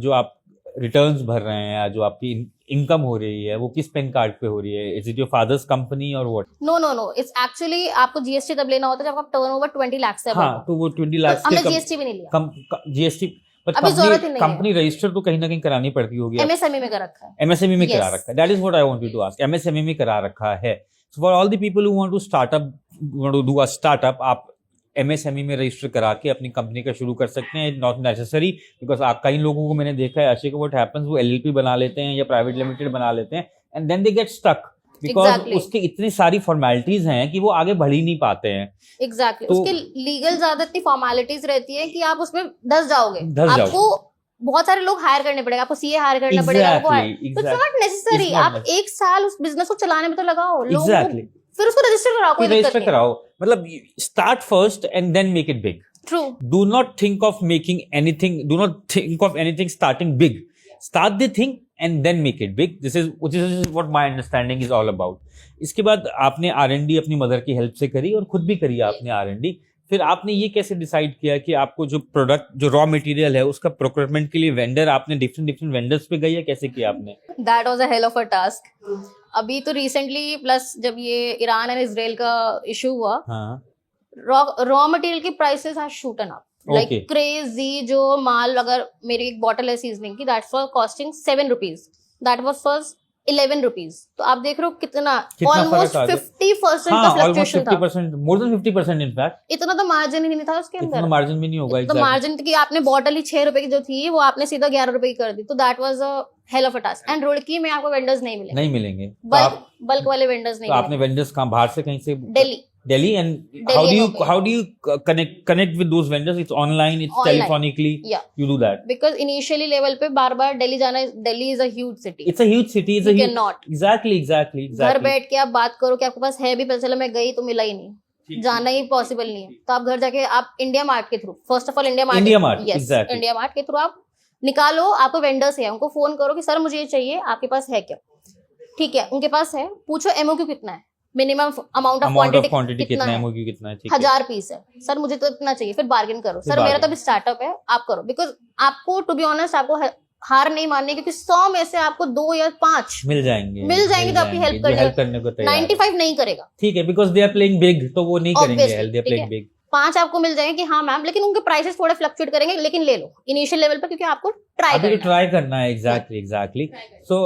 जो आप returns भर रहे हैं या जो आपकी income हो रही है, वो किस पेन कार्ड पे हो रही है? Is it your fathers company और व्हाट? No, it's actually आपको जीएसटी तब लेना होता है जब आपका टर्नओवर 20 लाख से above हाँ, हो। तो वो 20 लाख तो हमने जीएसटी भी नहीं लिया। जीएसटी बट अभी जरूरत ही नहीं है। कंपनी रजिस्टर तो कहीं ना कहीं करानी पड़ती होगी। एमएसएमई में कर रखा है। एमएसएमई में करा Yes. रखा है, that is what I wanted to ask. MSME में करा रखा है। So for all the people who want to start up, want to do a startup, आप एमएसएमई में रजिस्टर करा के अपनी कंपनी का शुरू कर सकते हैं। नॉट नेसेसरी, बिकॉज आप कई लोगों को मैंने देखा है ऐसे, व्हाट हैपेंस, वो एलएलपी बना लेते हैं या प्राइवेट लिमिटेड बना लेते हैं and then they get stuck, because Exactly. उसकी इतनी सारी फॉर्मेलिटीज हैं कि वो आगे बढ़ ही नहीं पाते हैं। एग्जैक्टली तो- उसके लीगल ज्यादा इतनी फॉर्मेलिटीज रहती है कि आप उसमें धस जाओगे। धस आपको बहुत सारे लोग हायर करने पड़ेगा, आपको सीए हायर करना पड़ेगा, आपको it's not necessary. It's not आप एक साल उस बिजनेस को चलाने में तो लगाओ, लोगों को एग्जैक्टली, फिर उसको रजिस्टर कराओ, कोई दिक्कत रजिस्टर नहीं। कराओ, मतलब start first and then make it big. True. Do not think of making anything, do not think of anything starting big. Start the thing and then make it big. This is what my understanding is all about. इसके बाद आपने R&D अपनी mother की help से करी और खुद भी करी आपने R&D। फिर आपने ये कैसे डिसाइड किया कि आपको जो प्रोडक्ट, जो रॉ मटेरियल है, उसका प्रोक्योरमेंट के लिए वेंडर, आपने डिफरेंट वेंडर्स पे गए या कैसे किया आपने? That was a hell of a task. अभी तो रिसेंटली, प्लस जब ये ईरान एंड इसराइल का इशू हुआ, हाँ, रॉ मटेरियल की prices have shot up like Okay. Crazy. जो माल, अगर मेरी एक बॉटल है सीजनिंग की, that's for costing 7 rupees, that was first 11 rupees. तो आप देख रहे हो कितना कितना ऑलमोस्ट फर्क आ गया। 50% हाँ, का almost फ्लक्चुएशन था। 50%, more than 50% in fact। इतना तो मार्जिन ही नहीं था उसके इतना अंदर। मार्जिन भी नहीं होगा। तो मार्जिन की आपने बॉटल ही 6 रुपए की जो थी, वो आपने सीधा 11 रुपए की कर दी। तो that was a hell of a task. And Roorkee में आपको वेंडर्स नहीं मिले, नहीं मिलेंगे। तो बल्क वाले वेंडर्स नहीं तो आपने मिले। वेंडर्स कहाँ, बाहर से कहीं से? Delhi and Delhi and how do you connect with those vendors? It's online, it's Online. telephonically, या you do that. Because initially level पे बार बार दिल्ली जाना, Delhi is a huge city, It's a huge city, it's you a can huge, not. exactly घर बैठ के आप बात करो कि आपके पास है भी, पता चला मैं गई तो मिला ही नहीं, जाना ही पॉसिबल नहीं है। तो आप घर जाके आप इंडिया मार्ट के through, first of all India mart, exactly. India mart के थ्रू आप निकालो, आपको वेंडर्स है, उनको फोन करो कि सर मुझे ये चाहिए, आपके पास है क्या? ठीक है, उनके पास है, पूछो एमओक्यू कितना है, मिनिमम अमाउंट ऑफ क्वांटिटी कितना है, MOQ कितना है, ठीक है। 1000 पीस है, सर मुझे तो इतना चाहिए। फिर बार्गेन करो, फिर सर मेरा तो bargain। अभी स्टार्टअप है, आप करो। बिकॉज आपको टू बी ऑनेस्ट, आपको हार नहीं माननी, क्योंकि 100 में से आपको 2 या 5 मिल जाएंगे तो आपकी हेल्प करने को तैयार है। 95 नहीं करेगा। ठीक है, because they are playing big, तो वो नहीं करेंगे Obviously, हेल्प, दे आर ठीक प्लेइंग है। बिग। 5 आपको मिल जाएंगे कि हाँ मैम, लेकिन उनके प्राइसेस थोड़े फ्लक्चुएट करेंगे, लेकिन ले लो इनिशियल लेवल पर, क्योंकि आपको ट्राई अभी तो करना है। ट्राई करना है। Exactly. So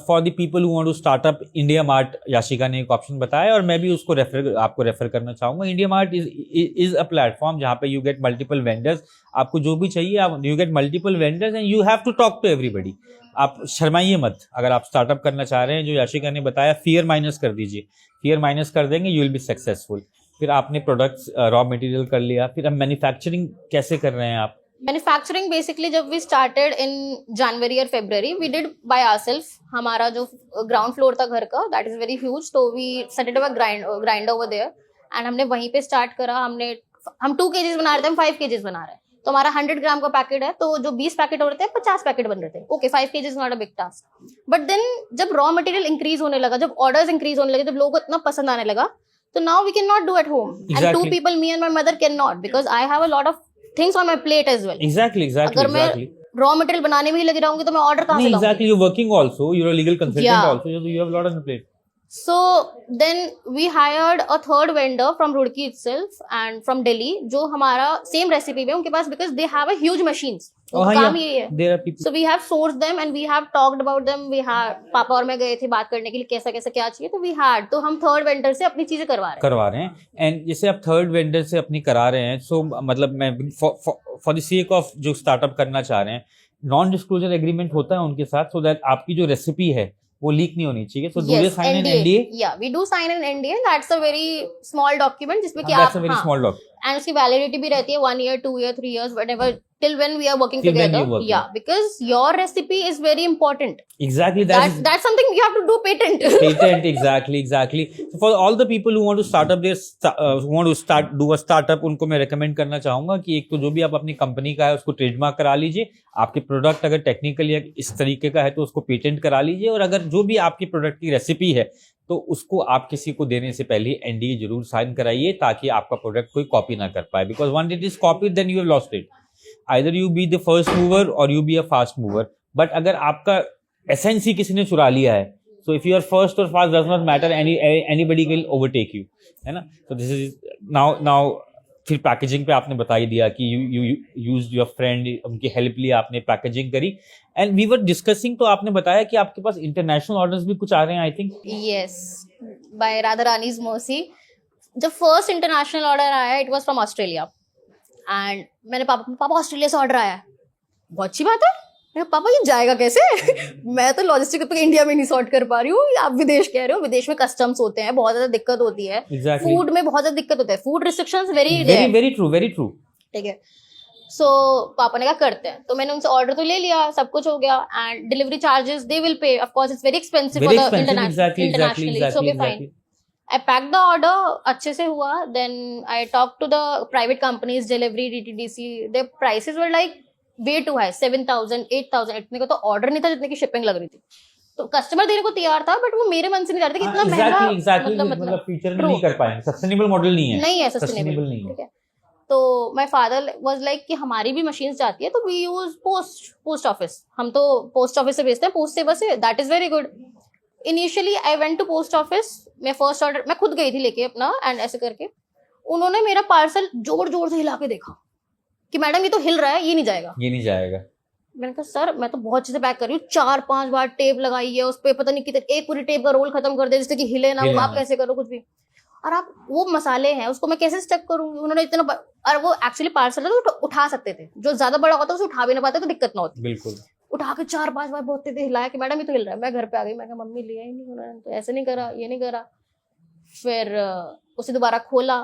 for the people who want to start up, India mart Yashika ने एक ऑप्शन बताया और मैं भी उसको आपको रेफर करना चाहूंगा। India mart is a platform जहां पे यू गेट मल्टीपल वेंडर्स, आपको जो भी चाहिए आप, you get multiple vendors and you have to talk to everybody. आप शर्माइए मत, अगर आप स्टार्टअप करना चाह रहे हैं, जो याशिका ने बताया, फियर माइनस कर दीजिए, फियर माइनस कर देंगे, यू विल बी सक्सेसफुल। फिर आपने प्रोडक्ट्स, रॉ मटेरियल कर लिया, फिर अब मैन्युफैक्चरिंग कैसे कर रहे हैं आप? मैन्युफैक्चरिंग बेसिकली जब वी स्टार्टेड इन जनवरी और फरवरी, वी डिड बाय आवरसेल्फ। हमारा जो ग्राउंड फ्लोर था घर का, दैट इज वेरी ह्यूज, तो we set up a grinder over there and हमने वहीं पे स्टार्ट करा। हम 2 kgs बना रहे थे, हम 5 kgs बना रहे हैं। तो हमारा 100 ग्राम का पैकेट है, तो जो 20 पैकेट हो रहे थे, 50 पैकेट बन रहे थे। Okay, 5 kgs not a big task. But then जब रॉ मटेरियल इंक्रीज होने लगा, जब ऑर्डर्स इंक्रीज होने लगे, जब लोगों को इतना पसंद आने लगा, तो now we can not do at home and 2 Exactly. people, me and my mother, can not, because I have a lot of things on my plate as well. Exactly अगर मैं रॉ मटेरियल बनाने में ही लगी रहूंगी तो मैं order कहाँ से लाऊंगी? Exactly, you're working also, you're a legal consultant Yeah. also, so you have a lot on your plate. So then we hired a third vendor from Roorkee itself and from Delhi, जो हमारा same recipe में उनके पास, because they have a huge machines. उनका काम ये है। There are people. So we have sourced them and we have talked about them. We have, पापा और मैं गए थे बात करने के लिए, कैसा कैसा क्या चाहिए, तो we had, तो हम थर्ड वेंडर से अपनी चीजें करवा रहे हैं। एंड जैसे आप थर्ड वेंडर से अपनी करा रहे हैं, सो मतलब मैं फॉर द सेक ऑफ जो स्टार्टअप करना चाह रहे हैं, नॉन डिस्क्लोजर एग्रीमेंट होता है उनके साथ, सो दैट आपकी जो रेसिपी है वो लीक नहीं होनी चाहिए। So do they sign an NDA? Yeah, we do sign an NDA. That's a very small document जिसमें कि That's आप, a very small document. and उसकी वैलिडिटी भी रहती है 1 year, 2 year, 3 years, whatever, till when we are working Till when together. you're working. Yeah, because your recipe is very important. Exactly, That's something you have to do patent. patent. Exactly. So for all the people who want to start up do a startup, उनको मैं recommend करना चाहूंगा कि एक तो जो भी आप अपनी कंपनी का है उसको ट्रेडमार्क करा लीजिए, आपके प्रोडक्ट अगर टेक्निकल या इस तरीके का है तो उसको पेटेंट करा लीजिए, और अगर जो भी आपकी प्रोडक्ट की रेसिपी है तो उसको आप किसी को देने से पहले एनडीए जरूर साइन कराइए, ताकि आपका प्रोडक्ट कोई कॉपी ना कर पाए। Because one it is copied then you have lost it. Either you be the first mover or you be a fast mover, but अगर आपका एसेंस ही किसी ने चुरा लिया है, so if you are first और fast does not matter, anybody will overtake you, है ना। सो दिस इज नाउ फिर पैकेजिंग पे आपने बता ही दिया कि यू यूज्ड योर फ्रेंड, उनकी हेल्प लिए आपने पैकेजिंग करी, एंड वी वर डिस्कसिंग, तो आपने बताया कि आपके पास इंटरनेशनल ऑर्डर्स भी कुछ आ रहे हैं I think. Yes, by Radha Rani's mercy. जब फर्स्ट इंटरनेशनल ऑर्डर आया it was from Australia, and मैंने पापा ऑस्ट्रेलिया से ऑर्डर आया, बहुत अच्छी बात है। मैं पापा ये जाएगा कैसे? मैं तो लॉजिस्टिक तो इंडिया में नहीं सॉर्ट कर पा रही हूँ, आप विदेश कह रहे हो, विदेश में कस्टम्स होते हैं, बहुत ज्यादा दिक्कत होती है, फूड में बहुत ज्यादा दिक्कत होता है, फूड रिस्ट्रिक्शंस वेरी ट्रू। ठीक है, सो पापा ने कहा करते हैं, तो मैंने उनसे ऑर्डर तो ले लिया, सब कुछ हो गया, and delivery charges they will pay, of course it's very expensive for the internationally, so okay fine. I packed the order, अच्छे से हुआ, then I talked to the private companies, delivery, DTDC, their prices were like way too high, 7,000, 8,000, इतने का तो order नहीं था जितने की शिपिंग लग रही थी। तो कस्टमर देने को तैयार था, बट वो मेरे मन से नहीं जा रहा था कि इतना महंगा, मतलब फ्यूचर में नहीं कर पाएंगे, सस्टेनेबल मॉडल नहीं है, सस्टेनेबल नहीं है। ठीक है, तो माय फादर वाज लाइक कि हमारी भी मशीन जाती है, तो वी यूज पोस्ट ऑफिस, हम तो पोस्ट ऑफिस से भेजते हैं, पोस्ट सेवा से, that is very good. Initially I went to post office, मैं फर्स्ट ऑर्डर मैं खुद गई थी लेके अपना, एंड ऐसे करके उन्होंने मेरा पार्सल जोर जोर से हिला के देखा कि मैडम ये तो हिल रहा है, ये नहीं जाएगा। मैंने कहा सर मैं तो बहुत अच्छे से पैक कर रही हूँ, 4-5 बार टेप लगाई है उस पर, पता नहीं कितने, एक पूरी टेप का रोल खत्म कर दिया जिससे कि हिले ना, आप कैसे करो कुछ भी, और आप वो मसाले हैं उसको मैं कैसे स्टक करूंगी। उन्होंने इतना, और वो एक्चुअली पार्सल है तो उठा सकते थे, जो ज्यादा बड़ा होता है उसे उठा भी ना पाते तो दिक्कत ना होती, बिल्कुल उठा के 4-5 बार बहुत तेज हिलाया कि मैडम ये तो हिल रहा है। मैं घर पे आ गई, मैं कहा मम्मी लिया ही नहीं, उन्होंने तो ऐसे नहीं करा, ये नहीं करा। फिर उसे दोबारा खोला,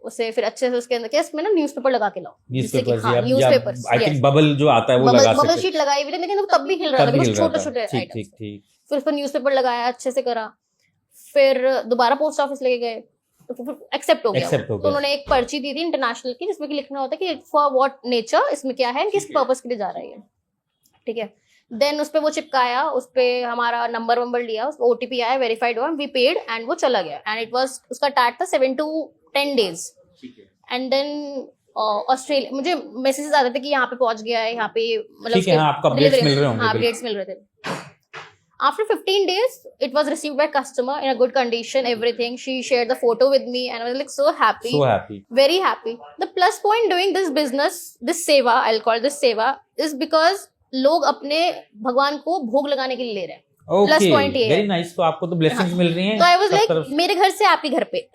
उसे फिर अच्छे से उसके अंदर क्या इसमें ना न्यूज़पेपर लगा के लाओ, न्यूज़पेपर आई थिंक बबल जो आता है वो लगा सकते, बबल शीट लगाई हुई थी, लेकिन वो तब भी हिल रहा था बिकॉज़ छोटे-छोटे आइटम्स। फिर उस पर न्यूज़पेपर लगाया, अच्छे से करा, फिर दोबारा पोस्ट ऑफिस लेके गए, तो फिर एक्सेप्ट हो गया। तो उन्होंने एक पर्ची दी थी इंटरनेशनल की, जिसमें कि लिखना होता है कि फॉर व्हाट नेचर, इसमें क्या है, किस पर्पस के लिए जा रही है। ठीक है, देन उस पे वो चिपकाया, उस पे हमारा नंबर लिया, उस ओटीपी आया, वेरीफाइड हुआ, वी पेड, एंड वो चला गया, एंड इट वाज, उसका टैग था 7 to 10 days। And then Australia मुझे मैसेजेस आते थे कि यहाँ पे पहुंच गया है, यहाँ पे मतलब आपको अपडेट्स मिल रहे होंगे। हाँ, अपडेट्स मिल रहे थे। After 15 days, it was received by customer in a good condition, everything. She shared the photo with me, and I was like so happy, very happy. The plus point doing this business, this seva, I'll call this seva, is because लोग अपने भगवान को भोग लगाने के लिए ले रहे हैं। प्लस पॉइंट ये वेरी नाइस, तो आपको तो ब्लेसिंग्स मिल रही हैं। तो आई वाज लाइक मेरे घर से आपके घर पे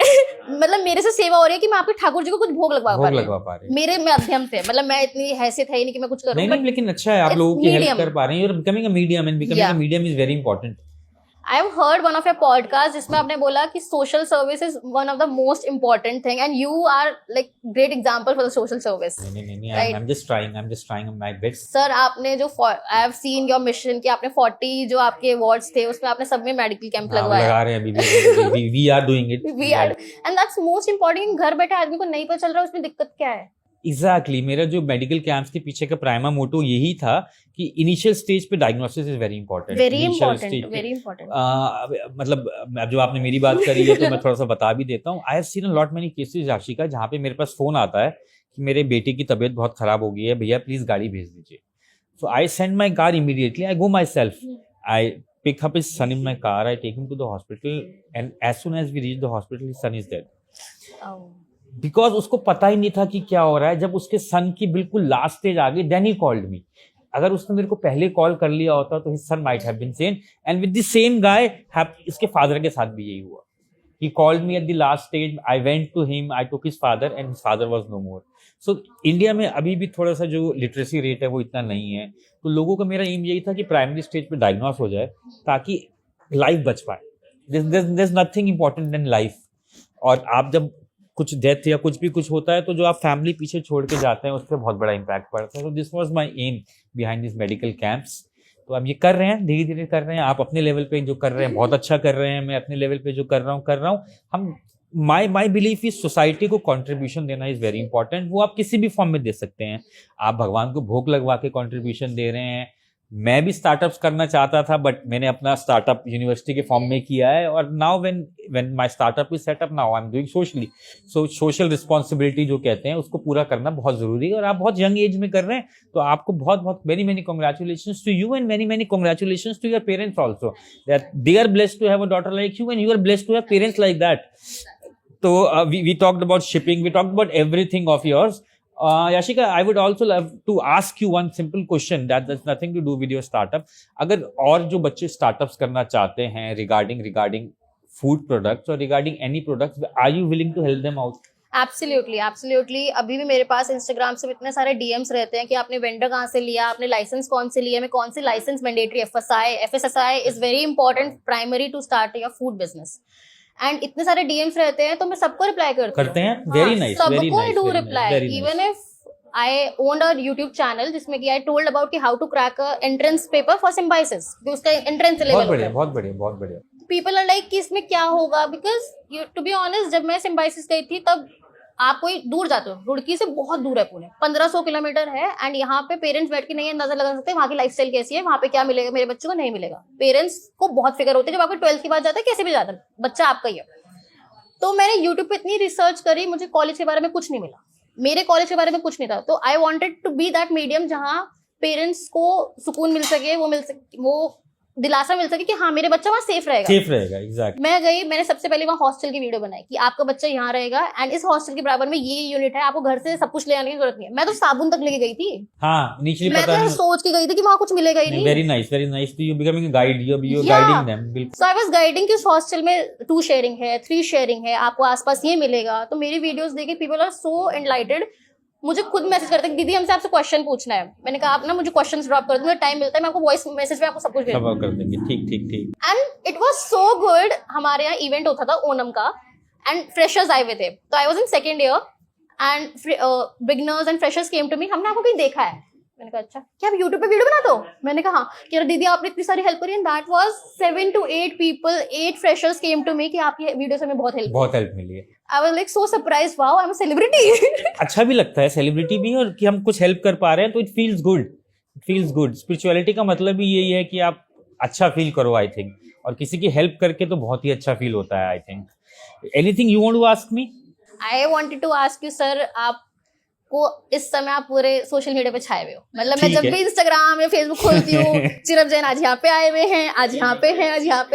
मतलब मेरे से सेवा हो रही है कि मैं आपके ठाकुर जी को कुछ भोग लगवा पा रही हूँ मेरे माध्यम से। मतलब मैं इतनी हैसियत है ही नहीं कि मैं कुछ करूँ, नहीं, लेकिन अच्छा है आप लोगों की हेल्प कर पा रहे हैं। You are becoming a medium, and becoming a medium is very important. I have heard one of your podcasts जिसमें आपने बोला कि social service is one of the most important thing, and you are like great example for the social service. नहीं, right? I'm just trying my best. Sir, आपने जो I have seen your mission कि आपने 40 जो आपके wards थे उसमें आपने सब में medical camp लगवाया। लगा रहे हैं अभी, we are doing it. We are, and that's most important। घर बैठे आदमी को नहीं पता चल रहा उसमें दिक्कत क्या है। एग्जैक्टली मेरा जो मेडिकल कैंप्स के पीछे का प्राइमा मोटो यही था कि इनिशियल स्टेज पे डायग्नोसिस इज वेरी इंपॉर्टेंट, मतलब जो आपने मेरी बात करी है तो मैं थोड़ा सा बता भी देता हूँ। I have seen a lot many cases Ashika, जहाँ पे मेरे पास फोन आता है कि मेरे बेटे की तबीयत बहुत खराब हो गई है, भैया प्लीज गाड़ी भेज दीजिए। So I send my car immediately, I go myself, I pick up his son in my car, I take him to the hospital, and as soon as we reach the hospital his son is dead. Because उसको पता ही नहीं था कि क्या हो रहा है। जब उसके सन की बिल्कुल लास्ट स्टेज आ गई, देन ही कॉल्ड मी। अगर उसने मेरे को पहले कॉल कर लिया होता तो his son might have been sane, and with the same guy इसके फादर के साथ भी यही हुआ। He called me at the last stage, I went to him, I took his father, and his father was no more. So India में अभी भी थोड़ा सा जो लिटरेसी रेट है वो इतना नहीं है, तो लोगों का मेरा एम यही था कि प्राइमरी स्टेज पे डायग्नोस हो जाए ताकि लाइफ बच पाए। There is nothing important than life. और आप जब कुछ डेथ या कुछ भी कुछ होता है तो जो आप फैमिली पीछे छोड़ के जाते हैं उस पर बहुत बड़ा इम्पैक्ट पड़ता है। तो this was my aim behind this medical camps. तो हम ये कर रहे हैं, धीरे धीरे कर रहे हैं। आप अपने लेवल पे जो कर रहे हैं बहुत अच्छा कर रहे हैं, मैं अपने लेवल पे जो कर रहा हूँ। हम माई बिलीफ इज सोसाइटी को कंट्रीब्यूशन देना इज वेरी इंपॉर्टेंट। वो आप किसी भी फॉर्म में दे सकते हैं। आप भगवान को भोग लगवा के कंट्रीब्यूशन दे रहे हैं। मैं भी स्टार्टअप्स करना चाहता था, बट मैंने अपना स्टार्टअप यूनिवर्सिटी के फॉर्म में किया है, और now when my startup is set up, now I am doing socially. So social responsibility जो कहते हैं उसको पूरा करना बहुत जरूरी है, और आप बहुत यंग एज में कर रहे हैं, तो आपको बहुत बहुत many congratulations to you, and many congratulations to your parents also, that they are blessed to have a daughter like you, and you are blessed to have parents like that. So we talked about shipping, we talked about everything of yours. Yashika, I would also love to ask you one simple question that has nothing to do with your startup. अगर और जो बच्चे startups करना चाहते हैं regarding food products or regarding any products, are you willing to help them out? Absolutely अभी भी मेरे पास इंस्टाग्राम से इतने सारे डीएम्स रहते हैं कि आपने वेंडर कहाँ से लिया, आपने लाइसेंस कौन से लिया, में कौन से license mandatory, FSSAI is very important primary to start your food business. And इतने सारे डीएम्स रहते हैं तो मैं सबको रिप्लाई करते हैं. वेरी नाइस, सबको do reply. Even if I owned a YouTube channel जिसमें कि आई टोल्ड अबाउट कि how to crack a entrance paper for Symbiosis, उसका एंट्रेंस लेवल. बहुत बढ़िया. पीपल आर लाइक कि इसमें क्या होगा, बिकॉज टू बी ऑनेस्ट जब मैं सिम्बाइसिस गई थी तब आप कोई दूर जाते हो, रुड़की से बहुत दूर है पुणे, 1500 किलोमीटर है. एंड यहाँ पे पेरेंट्स बैठ के नहीं अंदाजा लगा सकते वहाँ की लाइफस्टाइल कैसी है, वहाँ पे क्या मिलेगा मेरे बच्चों को, नहीं मिलेगा. पेरेंट्स को बहुत फिक्र होती है जब आपको 12th की बात जाता है, कैसे भी जाता है, बच्चा आपका ही है. तो मैंने यूट्यूब पे इतनी रिसर्च करी, मुझे कॉलेज के बारे में कुछ नहीं मिला, मेरे कॉलेज के बारे में कुछ नहीं था. तो I wanted to be that medium जहाँ पेरेंट्स को सुकून मिल सके, वो दिलासा मिल सके कि हाँ मेरे बच्चा वहाँ सेफ रहेगा. एग्जैक्टली. मैं गई, मैंने सबसे पहले वहाँ हॉस्टल की वीडियो बनाई कि आपका बच्चा यहाँ रहेगा एंड इस हॉस्टल के बराबर में ये यूनिट है, आपको घर से सब कुछ ले आने की जरूरत नहीं है. मैं तो साबुन तक लेके गई थी. हाँ, मैं तो सोच के गई थी कि वहाँ कुछ मिलेगा ही नहीं. Very nice. You becoming a guide, you guiding them. So I was guiding कि उस हॉस्टल में 2 शेयरिंग है, 3 शेयरिंग है, आपको आसपास ये मिलेगा. तो मेरी वीडियोस देखे पीपल आर सो एनलाइटेड. मुझे खुद मैसेज करते हैं दीदी हमसे आपसे क्वेश्चन पूछना है. मैंने कहा आप ना मुझे क्वेश्चंस ड्रॉप कर दो, मुझे टाइम मिलता है, मैं आपको वॉइस मैसेज पे आपको सब कुछ भेज कर देंगे. ठीक. And it was so good. हमारे यहाँ इवेंट होता था ओनम का एंड फ्रेशर्स आए हुए थे. तो I was in second year and beginners and freshers came to me, हमने आपको कहीं देखा है. मैंने कहा अच्छा क्या आप यूट्यूब पे वीडियो बनाते हो. मैंने कहा हाँ. कि यार दीदी आपने इतनी सारी हेल्प करी. And that was 7 to 8 people, 8 freshers came to me कि आपकी वीडियो से हमें बहुत हेल्प मिली है. I was like so surprised, wow I am a celebrity. अच्छा भी लगता है सेलिब्रिटी भी, और कि हम कुछ हेल्प कर पा रहे हैं तो इट फील्स गुड. स्पिरिचुअलिटी का मतलब भी यही है कि आप अच्छा फील करो आई थिंक, और किसी की हेल्प करके तो बहुत ही अच्छा फील होता है I think. Anything you want to ask me? I wanted to ask you sir, आप को इस समय आप पूरे सोशल मीडिया पे छाए हुए हो. मतलब मैं जब भी इंस्टाग्राम या फेसबुक खोलती हूँ चिरब जैन आज यहाँ पे आए हुए हैं, आज यहाँ पे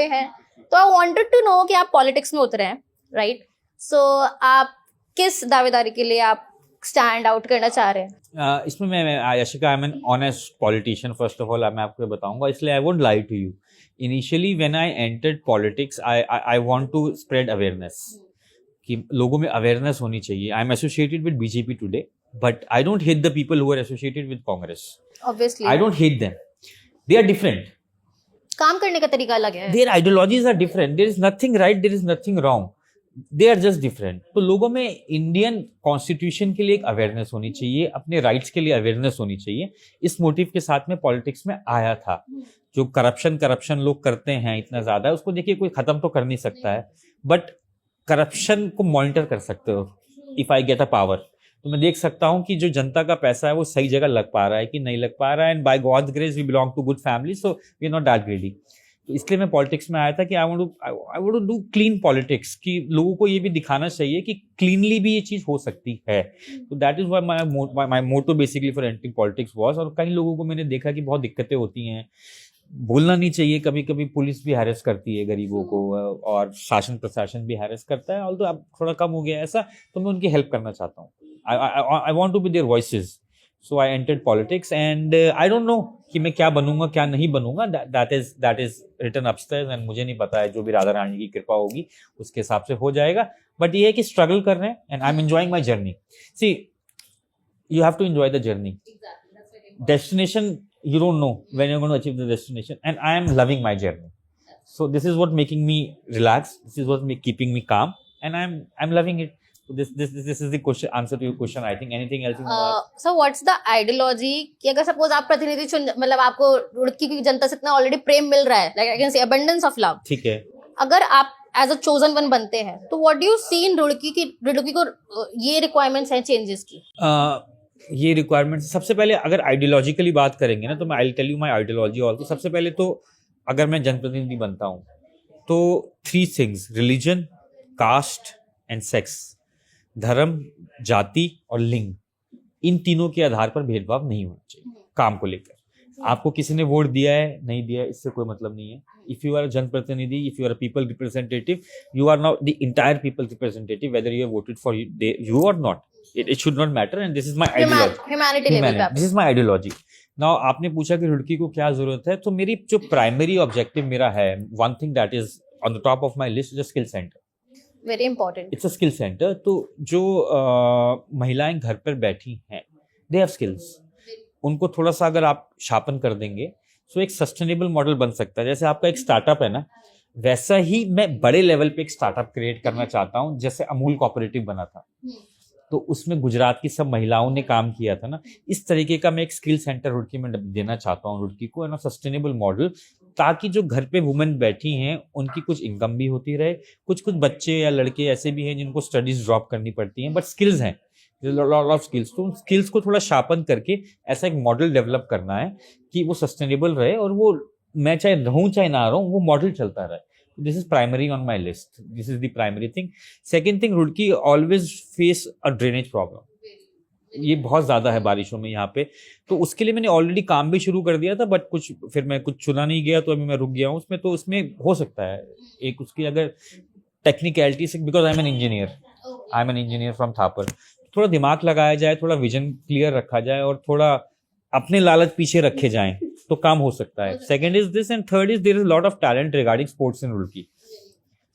हैं. तो आई वांटेड टू नो कि आप पॉलिटिक्स में उतरे हैं, राइट? सो आप किस दावेदारी के लिए आप स्टैंड आउट करना चाह रहे हैं? इसमें मैं Yashika, I am an honest politician first of all. मैं आपको बताऊंगा, इसलिए I won't lie to you. Initially when I entered politics I want to spread awareness, कि लोगों में अवेयरनेस होनी चाहिए. I am associated with BJP today, but I don't hate the people who are associated with Congress. Obviously. I don't hate them. They are different. काम करने का तरीका अलग है. Their ideologies are different. There is nothing right, there is nothing wrong. They are just different. तो लोगों में Indian constitution के लिए एक अवेयरनेस होनी चाहिए, अपने राइट्स के लिए अवेयरनेस होनी चाहिए. इस मोटिव के साथ में पॉलिटिक्स में आया था. जो करप्शन लोग करते हैं इतना ज्यादा, उसको देखिए कोई खत्म तो कर नहीं सकता है, बट करप्शन को मॉनिटर कर सकते हो. If I get a power, तो मैं देख सकता हूँ कि जो जनता का पैसा है वो सही जगह लग पा रहा है कि नहीं लग पा रहा है. And by God's grace we belong to good family, so we are not that greedy. तो इसलिए मैं पॉलिटिक्स में आया था कि I want to do clean politics, कि लोगों को ये भी दिखाना चाहिए कि क्लीनली भी ये चीज हो सकती है. तो that is why my motto basically for anti politics was. और कई लोगों को मैंने देखा कि बहुत दिक्कतें होती हैं, बोलना नहीं चाहिए, कभी कभी पुलिस भी हैरेस करती है गरीबों को, और शासन प्रशासन भी हैरेस करता है. ऑल्दो अब थोड़ा कम हो गया ऐसा, तो मैं उनकी हेल्प करना चाहता हूँ. I want to be their voices. So I entered politics, and I don't know कि मैं क्या बनूंगा क्या नहीं बनूंगा. That is written upstairs, and मुझे नहीं पता है. जो भी राधा रानी की कृपा होगी उसके हिसाब से हो जाएगा. बट ये है कि स्ट्रगल कर रहे हैं, and I'm enjoying my journey. See, you have to enjoy the journey. Destination you don't know when you're going to achieve the destination, and I am loving my journey. So this is what making me relax. This is what keeping me calm, and I'm loving it. So this is the question, answer to your question. I think anything else you want? So what's the ideology कि अगर suppose आप प्रतिनिधि चुन, मतलब आपको रुड़की की जनता से इतना ऑलरेडी प्रेम मिल रहा है, like I can say abundance of love. ठीक है. अगर आप एज अ चोजन वन बनते हैं तो व्हाट डू यू सी इन रुड़की को ये रिक्वायरमेंट्स हैं चेंजेस की? ये रिक्वायरमेंट्स, सबसे पहले अगर आइडियोलॉजिकली बात करेंगे ना, तो मैं I will tell you my ideology also. सबसे पहले तो अगर मैं जनप्रतिनिधि बनता हूँ तो 3 things, religion, caste and sex, धर्म, जाति और लिंग, इन तीनों के आधार पर भेदभाव नहीं होना चाहिए काम को लेकर. आपको किसी ने वोट दिया है नहीं दिया है इससे कोई मतलब नहीं है. इफ यू आर अ जनप्रतिनिधि, if you are a people representative, you are not the entire people representative whether you have voted for you or not. It should not matter and this is my ideology. Humanity level पे This is my ideology. Now आपने पूछा कि रुड़की को क्या जरूरत है, तो मेरी जो प्राइमरी ऑब्जेक्टिव मेरा है, one thing that is on the top of my list is a skill center. Very important. It's a skill center. तो जो महिलाएं घर पर बैठी हैं, they have skills. उनको थोड़ा सा अगर आप शापन कर देंगे तो एक सस्टेनेबल मॉडल बन सकता है. जैसे आपका एक स्टार्टअप है ना, वैसा ही मैं बड़े लेवल पे एक स्टार्टअप क्रिएट करना चाहता हूँ. जैसे अमूल कोऑपरेटिव बना था, तो उसमें गुजरात की सब महिलाओं ने काम किया था ना, इस तरीके का मैं एक स्किल सेंटर रुड़की में देना चाहता हूँ रुड़की को, ना सस्टेनेबल मॉडल, ताकि जो घर पे वुमेन बैठी हैं उनकी कुछ इनकम भी होती रहे. कुछ कुछ बच्चे या लड़के ऐसे भी हैं जिनको स्टडीज ड्रॉप करनी पड़ती हैं, बट स्किल्स हैं, लॉट ऑफ स्किल्स. तो उन स्किल्स को थोड़ा शार्पन करके ऐसा एक मॉडल डेवलप करना है कि वो सस्टेनेबल रहे, और वो मैं चाहे रहूं चाहे ना रहूं वो मॉडल चलता रहे. This is primary on my list. This is the primary thing. Second thing, Roorkee always face a drainage problem. ये बहुत ज्यादा है बारिशों में यहाँ पे, तो उसके लिए मैंने ऑलरेडी काम भी शुरू कर दिया था, बट फिर मैं कुछ चुना नहीं गया, तो अभी मैं रुक गया हूँ उसमें. तो उसमें हो सकता है एक उसकी अगर टेक्निकलिटी से, because I am an engineer from Thapar, थोड़ा दिमाग लगाया जाए, थोड़ा विजन क्लियर रखा जाए, और थोड़ा अपने लालच पीछे रखे जाएं तो काम हो सकता है. Second is this, and third is there is lot of talent regarding sports in Roorkee.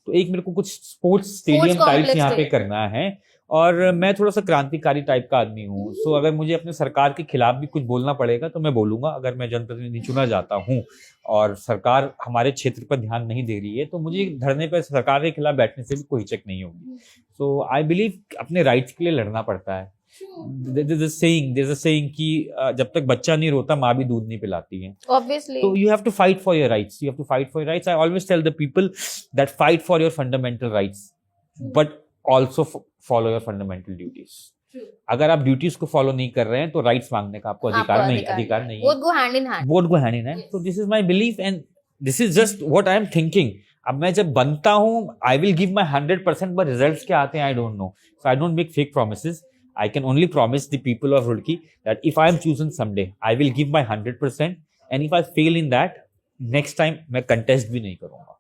तो एक मेरे को कुछ स्पोर्ट्स स्टेडियम टाइप यहाँ पे करना है, और मैं थोड़ा सा क्रांतिकारी टाइप का आदमी हूँ. सो अगर मुझे अपने सरकार के खिलाफ भी कुछ बोलना पड़ेगा तो मैं बोलूंगा. अगर मैं जनप्रतिनिधि चुना जाता हूँ और सरकार हमारे क्षेत्र पर ध्यान नहीं दे रही है, तो मुझे धरने पर सरकार के खिलाफ बैठने से भी कोई हिचक नहीं होगी. सो आई बिलीव अपने राइट्स के लिए लड़ना पड़ता है. There's a saying कि जब तक बच्चा नहीं रोता माँ भी दूध नहीं पिलाती है. Obviously. So you have to fight for your rights. You have to fight for your rights. I always tell the people that fight for your fundamental rights, but also follow your fundamental duties. अगर आप duties को follow नहीं कर रहे हैं तो rights मांगने का आपको अधिकार नहीं है. Both go hand in hand. Both go hand in hand. So this is my belief and this is just what I am thinking. अब मैं जब बनता हूँ I will give my 100%, but results क्या आते हैं I don't know. So I don't make fake promises. I can only promise the people of Roorkee that if I am chosen someday, I will give my 100%, and if I fail in that, next time मैं contest भी नहीं करूँगा.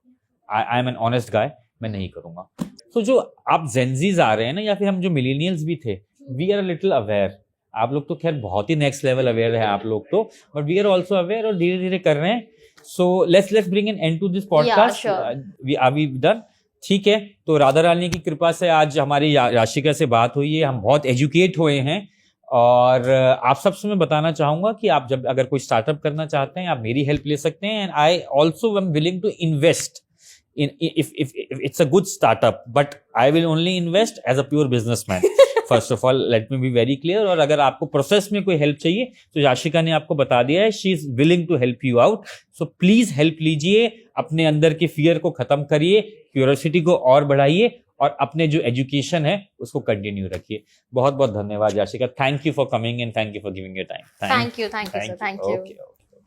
I am an honest guy, मैं नहीं करूँगा. So जो आप Gen Zs आ रहे हैं ना, या फिर हम जो मिलेनियल्स भी थे, we are a little aware. आप लोग तो खैर बहुत ही नेक्स्ट लेवल अवेयर है आप लोग तो, but we are also aware और धीरे धीरे कर रहे हैं. So let's bring an end to this podcast. Yeah, sure. Are we done? ठीक है. तो राधा रानी की कृपा से आज हमारी याशिका से बात हुई है, हम बहुत एजुकेट हुए हैं, और आप सबसे मैं बताना चाहूंगा कि आप जब अगर कोई स्टार्टअप करना चाहते हैं आप मेरी हेल्प ले सकते हैं. And I also am willing to invest in if it's a good startup, but I will only invest as a pure businessman. First of all, let me be very clear. और अगर आपको process में कोई help चाहिए तो याशिका ने आपको बता दिया है, she is willing to help you out. So please help लीजिए, अपने अंदर के फियर को खत्म करिए, क्यूरियोसिटी को और बढ़ाइए, और अपने जो एजुकेशन है उसको कंटिन्यू रखिए. बहुत बहुत धन्यवाद Yashika. Thank you for coming and thank you for giving your time. Thank you, sir. Thank you. Okay.